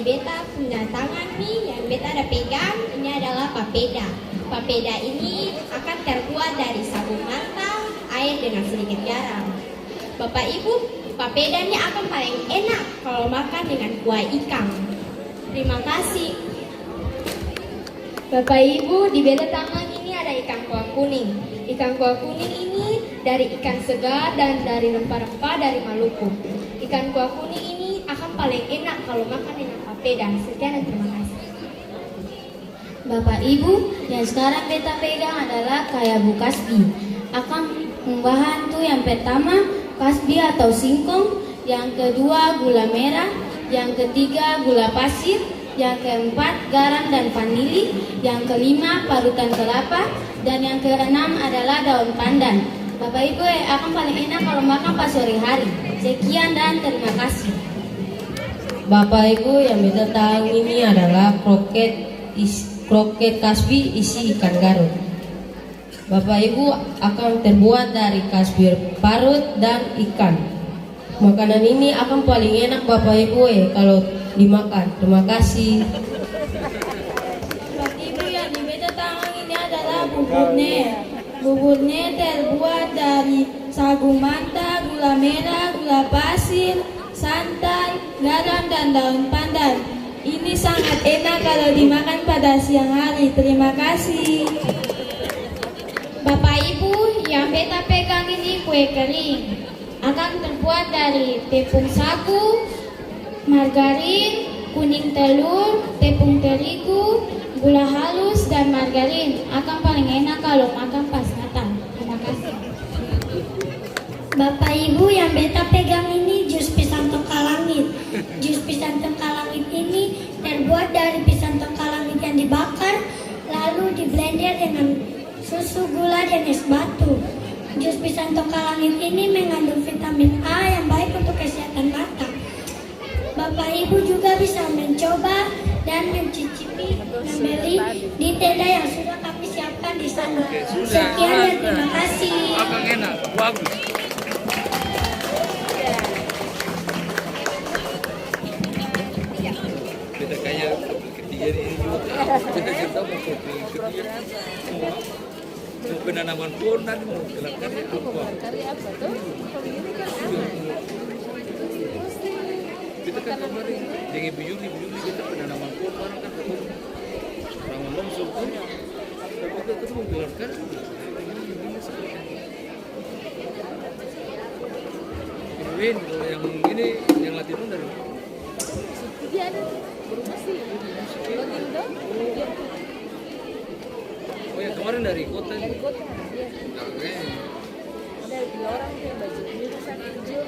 beta punya tangan nih, yang beta ada pegang, ini adalah papeda. Papeda ini akan terbuat dari sabun mata, air dengan sedikit garam. Bapak Ibu, papeda ini akan paling enak kalau makan dengan kuah ikan. Terima kasih. Bapak Ibu, di beda tangan ini ada ikan kuah kuning. Ikan kuah kuning ini dari ikan segar dan dari rempah-rempah dari Maluku. Ikan kuah kuning ini akan paling enak kalau makan dengan papeda. Sekian dan terima kasih. Bapak Ibu, yang sekarang beta pegang adalah kayabu kasbi. Akan membahan tuh yang pertama kasbi atau singkong, yang kedua gula merah, yang ketiga gula pasir, yang keempat garam dan vanili, yang kelima parutan kelapa, dan yang keenam adalah daun pandan. Bapak Ibu, akan paling enak kalau makan pas sore hari. Sekian dan terima kasih. Bapak Ibu, yang beta tahu ini adalah kroket kasbi isi ikan garut. Bapak Ibu akan terbuat dari kasbi parut dan ikan. Makanan ini akan paling enak Bapak Ibu kalau dimakan. Terima kasih. Bapak Ibu, yang di beta tangan ini adalah buburnya. Buburnya terbuat dari sagu manta, gula merah, gula pasir, santan, garam, dan daun pandan. Ini sangat enak kalau dimakan pada siang hari. Terima kasih. Bapak Ibu, yang beta pegang ini kue kering. Akan terbuat dari tepung sagu, margarin, kuning telur, tepung terigu, gula halus, dan margarin. Akan paling enak kalau makan pas Natal. Terima kasih. Bapak Ibu, yang beta pegang ini jus pisang tengkalangit. Jus pisang tengkalangit ini terbuat dari pisang tengkalangit yang dibakar lalu diblender dengan susu, gula, dan es batu. Jus pisang tengkalangit ini mengandung vitamin A yang baik untuk kesehatan mata. Bapak Ibu juga bisa mencoba dan mencicipi membeli di tenda yang sudah kami siapkan di sana. Sekian dan terima kasih. Akan enak, bagus. Kita kayak ketiga ini juga. Kita cerita mau kopi ketiga. Mau penanaman pohon mau silakan apa? Kita kan kemarin dengan Ibu Yuli kita penanaman pohon barang kan orang longsor pun. Tapi kita mau gelarkan. Win, kalau yang ini yang Latino dari mana? Dia ada berubah sih. Oh yang kemarin dari kota. Dari kota, iya. Ada 3 orang tuh yang baju biru sama hijau.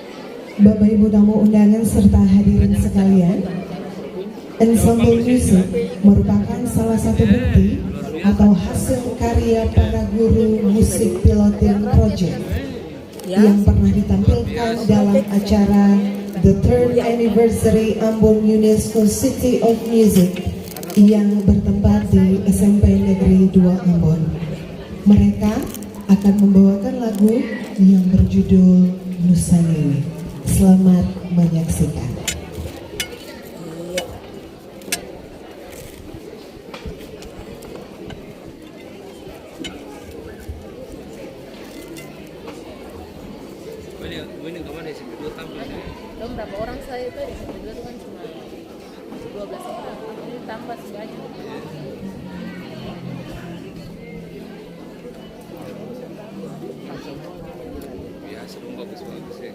Bapak Ibu tamu undangan serta hadirin sekalian, ensemble musik merupakan salah satu bukti atau hasil karya para guru musik piloting project yang pernah ditampilkan dalam acara The Third Anniversary Ambon UNESCO City of Music yang bertempat di SMP Negeri 2 Ambon. Mereka akan membawakan lagu yang berjudul Nusanini. Selamat menyaksikan. Ini kemana sih? Kedua tampil. Dong berapa orang saya itu di situ dua kan cuma 12 orang. Ini tambah sebanyak. Biasa dong bagus-bagus ya.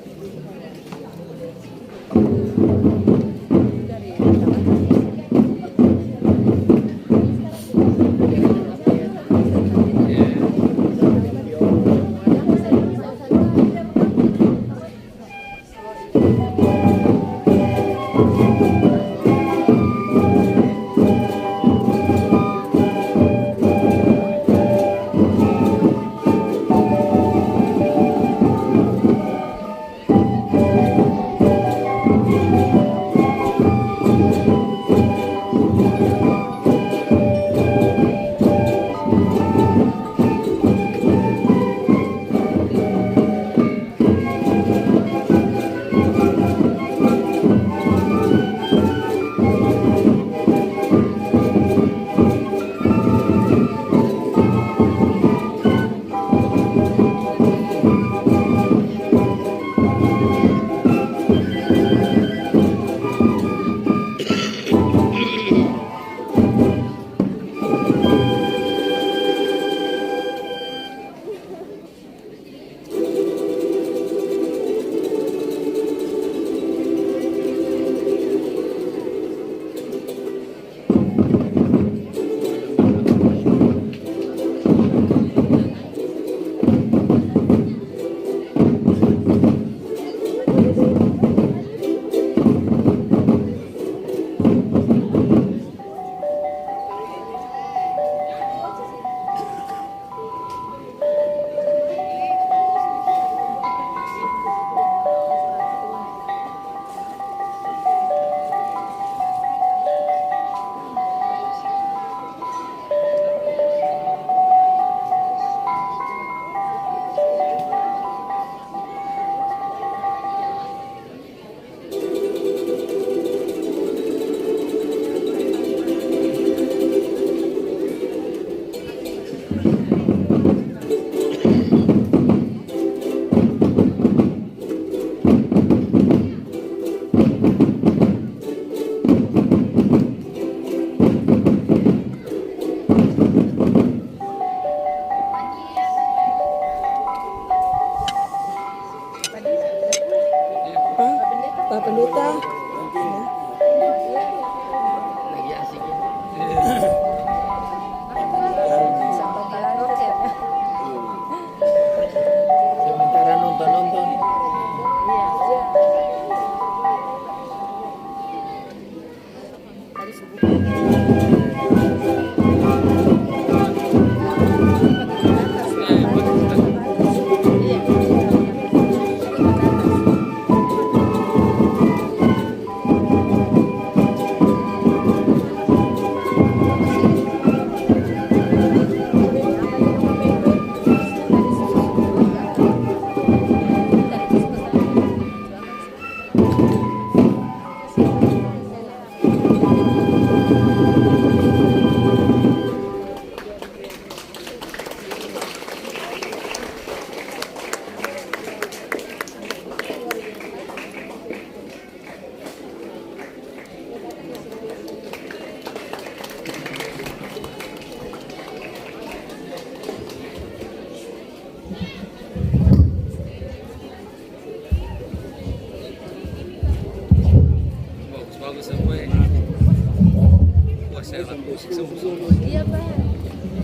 saya lakukan semua. Iya Pak,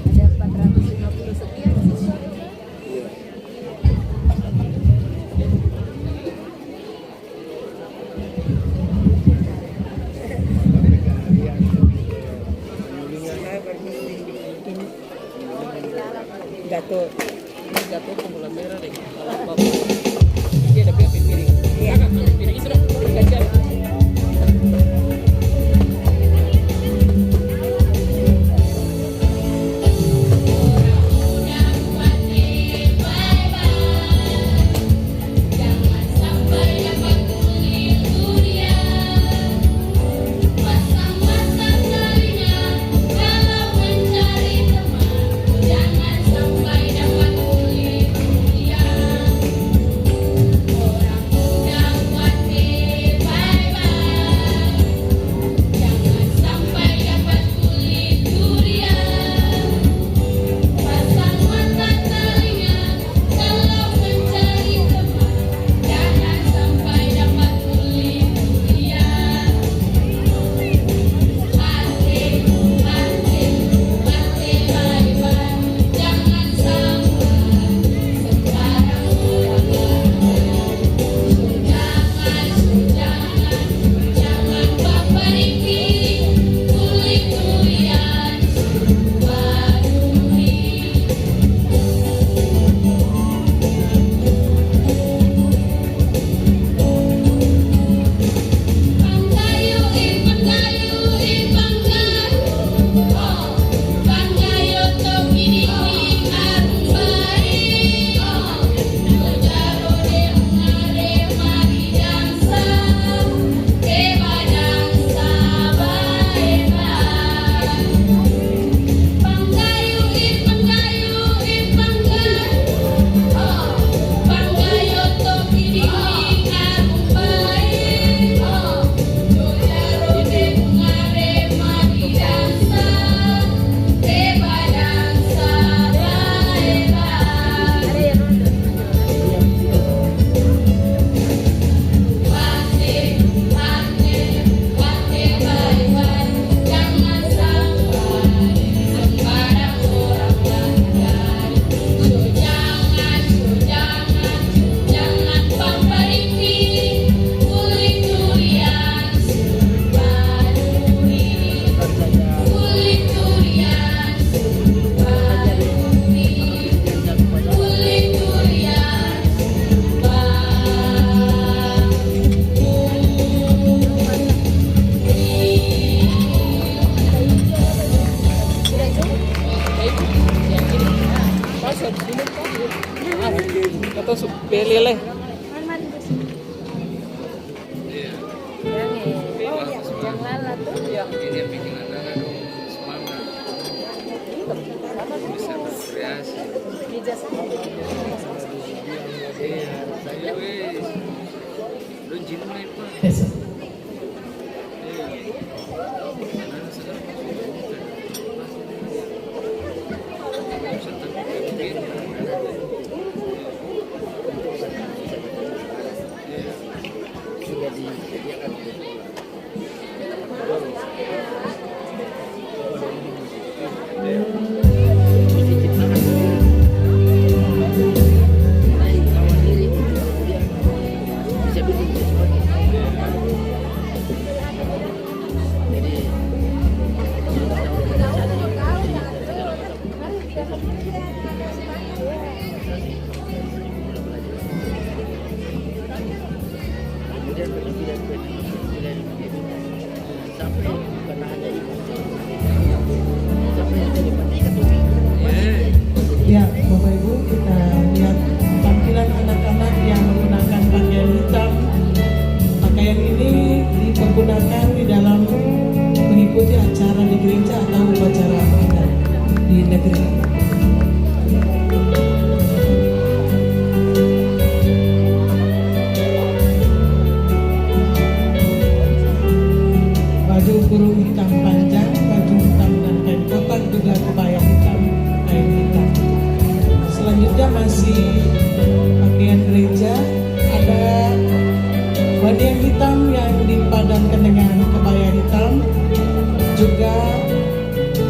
ada 450 sekian siswa ya Pak. Iya. Gatot. Ini jatuh kumpulan merah deh. Dia ada piring. Iya. Piring itu dong. Ganjar. Atau supelele. Yang lala tuh. Ini yang bikin anak-anak semangat. Bisa berkreasi. Iya, saya wes. Lu jinai Pak.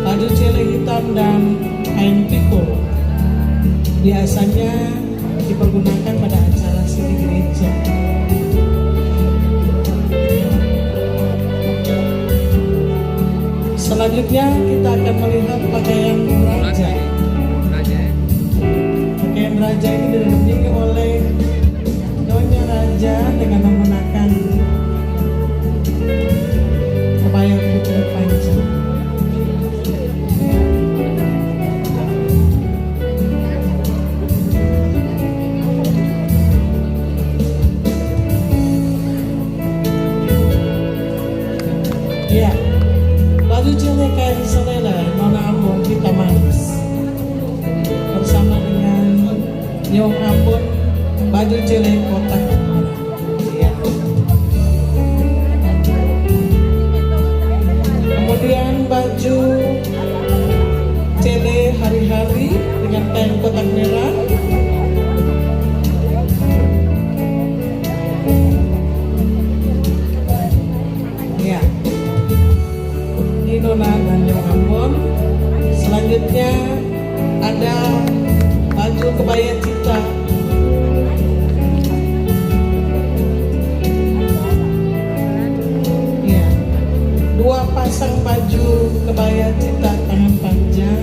baju cele hitam dan kain pikul. Biasanya dipergunakan pada acara seni gereja. Selanjutnya kita akan melihat pakaian raja. Pakaian raja ini didampingi oleh nyonya raja dengan menggunakan kebaya putih panjang. Ya, baju cele kain selera Nona Ambon kita manis bersama dengan Nyong Ambon baju cele kotak. Ya. Kemudian baju cele hari-hari dengan kain kotak merah. Ya. Nona dan Nyong Ambon. Selanjutnya ada baju kebaya cita. Ya, 2 pasang baju kebaya cita tangan panjang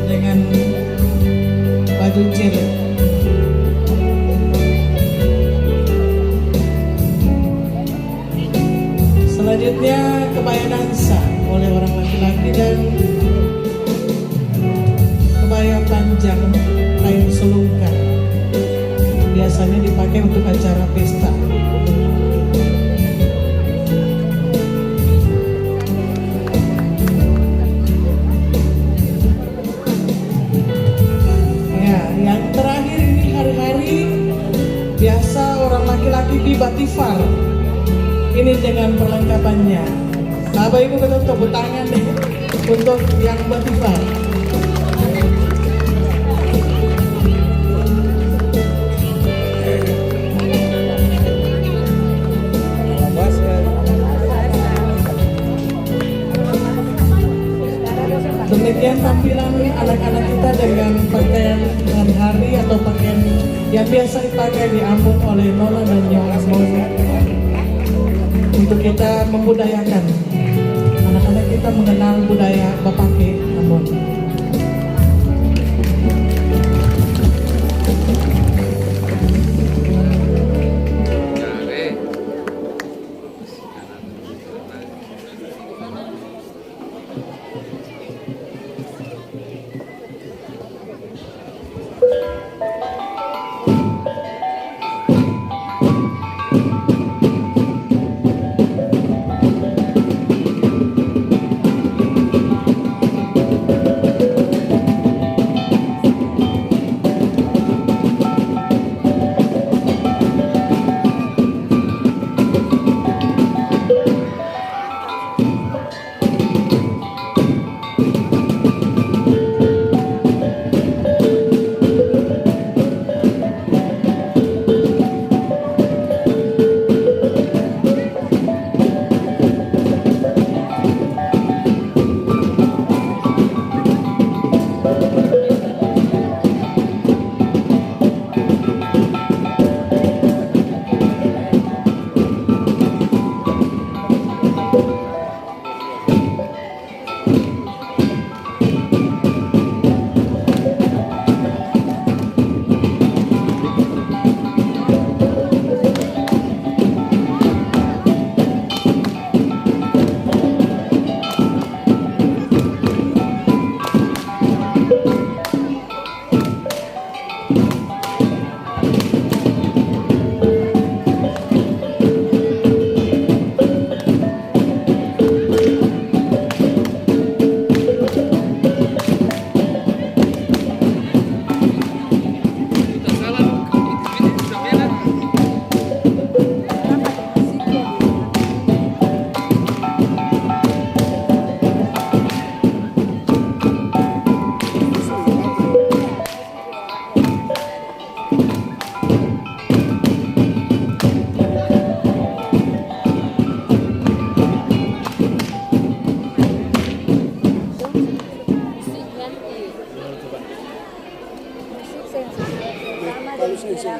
dengan baju cele. Selanjutnya kebaya dansa oleh orang laki-laki dan kebaya panjang kain selungkar. Biasanya dipakai untuk acara pesta. Ya, yang terakhir ini hari-hari biasa orang laki-laki di batifar. Ini dengan perlengkapannya. Bapak Ibu kita tepuk tangan deh untuk yang batifar. Demikian tampilan anak-anak kita dengan pakaian hari-hari atau pakaian yang biasa dipakai di Ambon oleh Nona dan Nyong Ambon. Untuk kita membudayakan anak-anak kita mengenal budaya Bapake Ambon.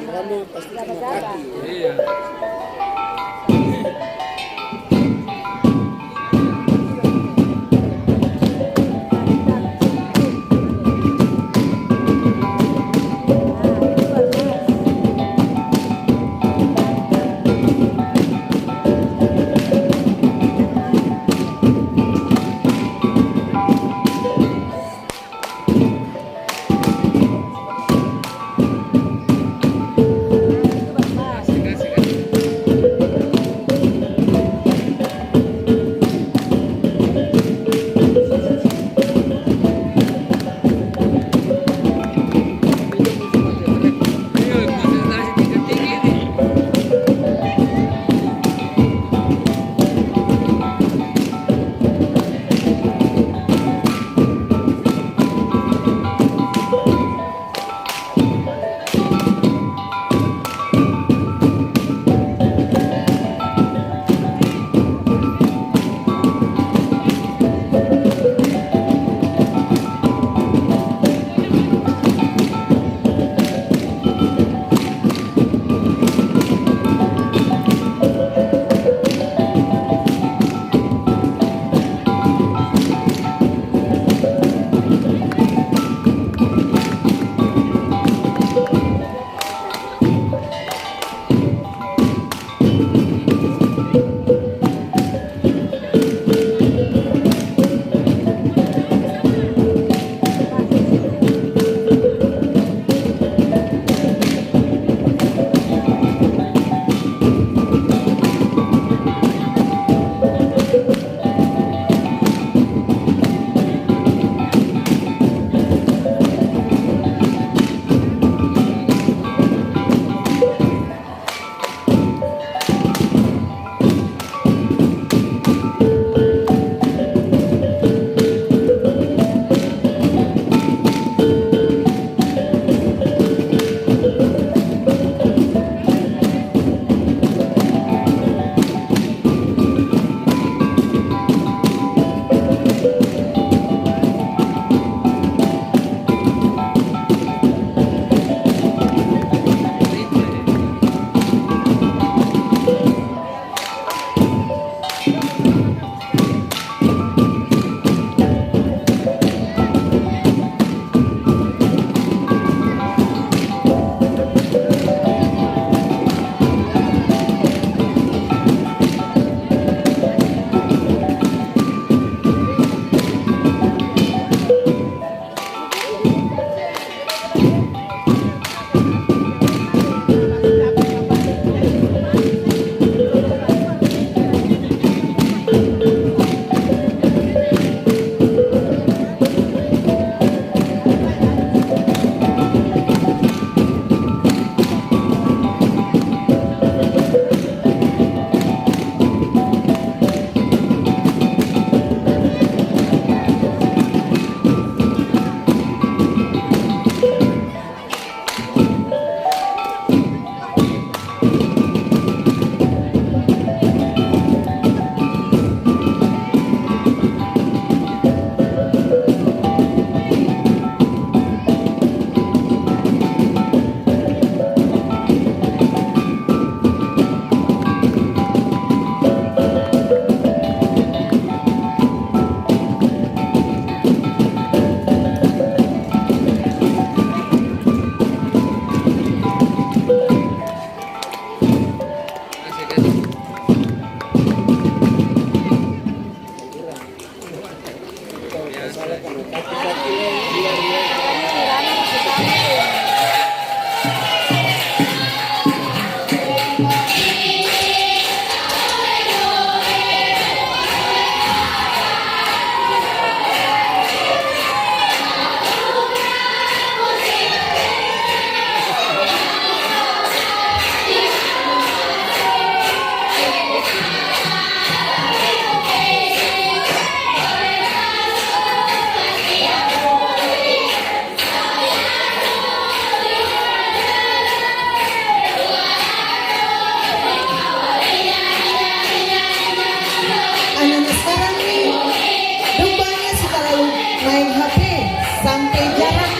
Kamu pasti cuma kaki. Iya.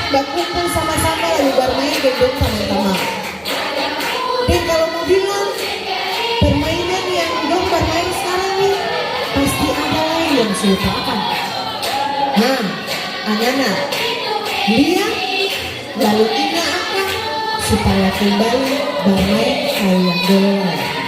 berkumpul sama-sama lalu bermain gendong sama-sama. selupakan. Nah, anak-anak, lihat lalu ina akan supaya kembali damai ayah doa.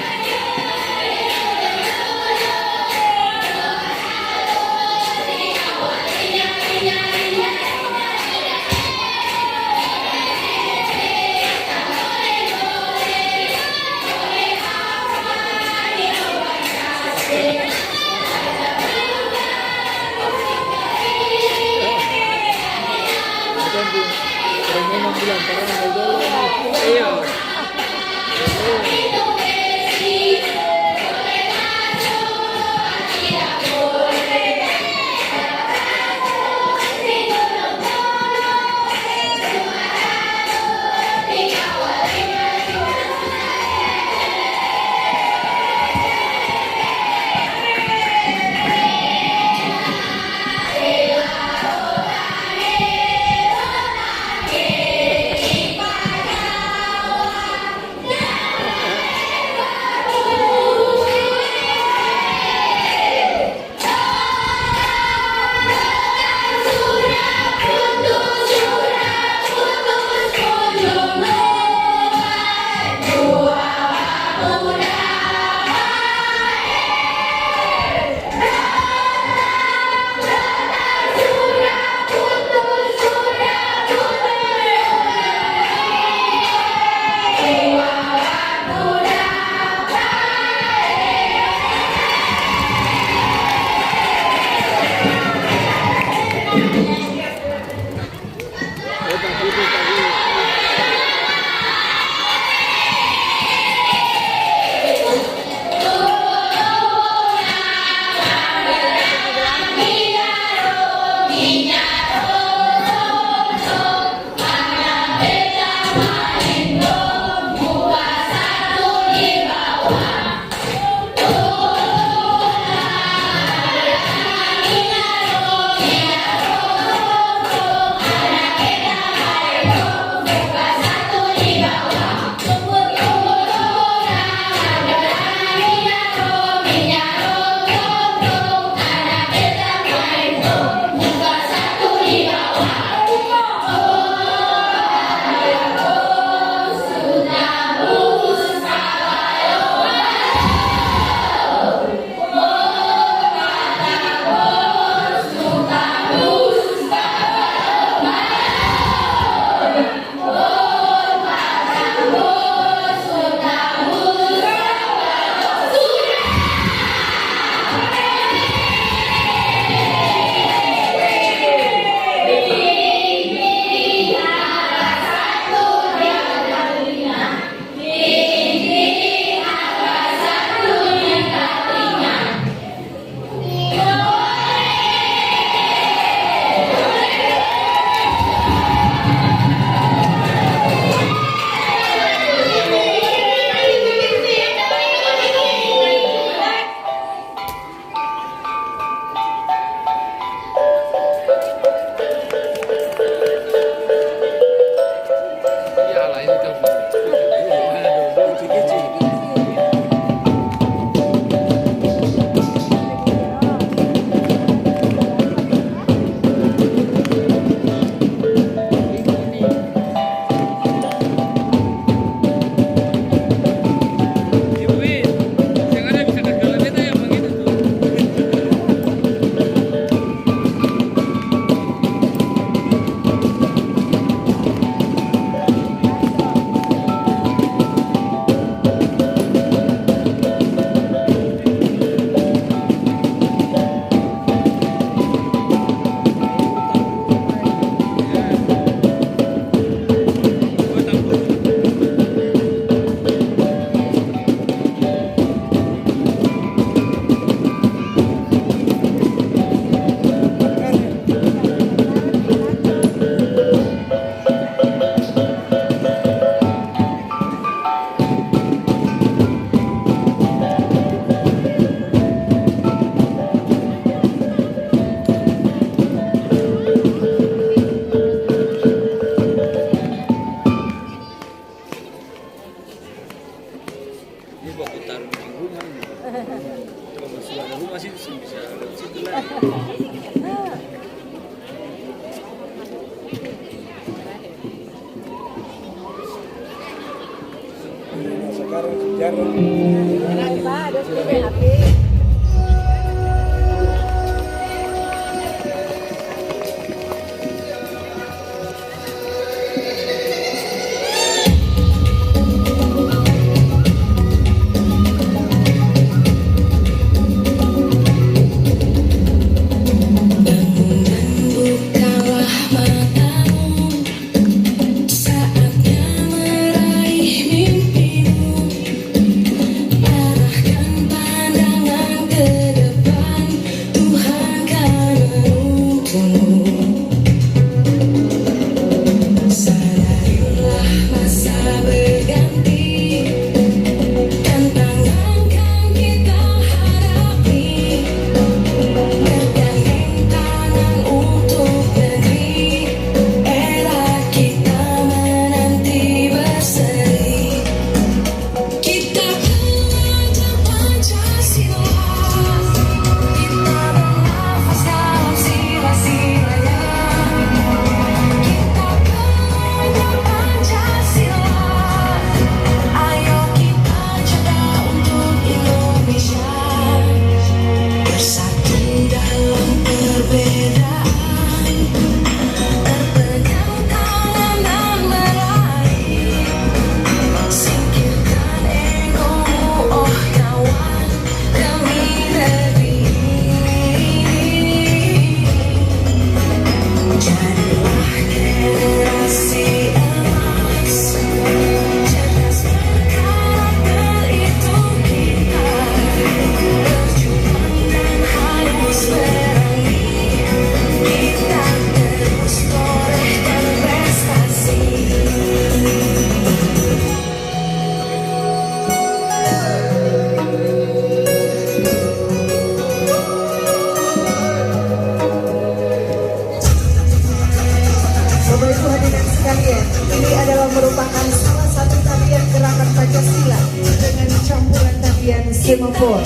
Biar ini adalah merupakan salah satu tarian gerakan Pancasila dengan campuran tarian semafor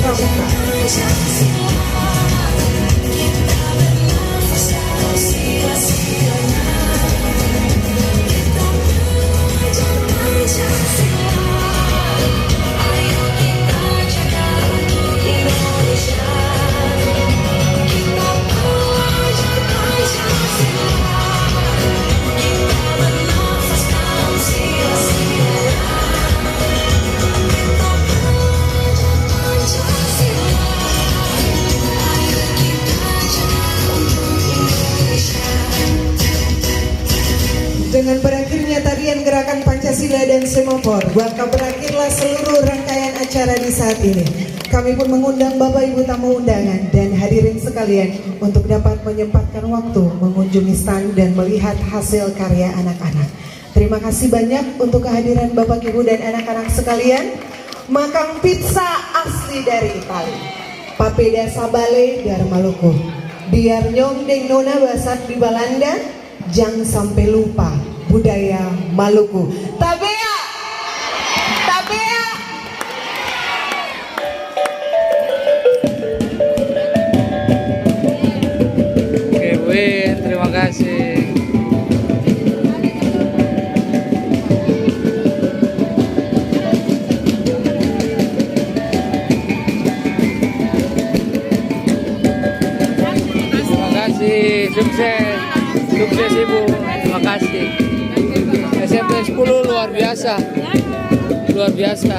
pramuka. Dengan berakhirnya tarian gerakan Pancasila dan semafor, maka berakhirlah seluruh rangkaian acara di saat ini. Kami pun mengundang Bapak Ibu tamu undangan dan hadirin sekalian untuk dapat menyempatkan waktu mengunjungi stand dan melihat hasil karya anak-anak. Terima kasih banyak untuk kehadiran Bapak Ibu dan anak-anak sekalian. Makang pizza asli dari Italia, papeda sabale dari Maluku, biar nyong deng nona basak di Belanda. Jangan sampai lupa budaya Maluku. Tabea, tabea. Oke, Win, terima kasih. Terima kasih, sukses. Sukses Ibu, terima kasih. SMP 10 luar biasa. Luar biasa.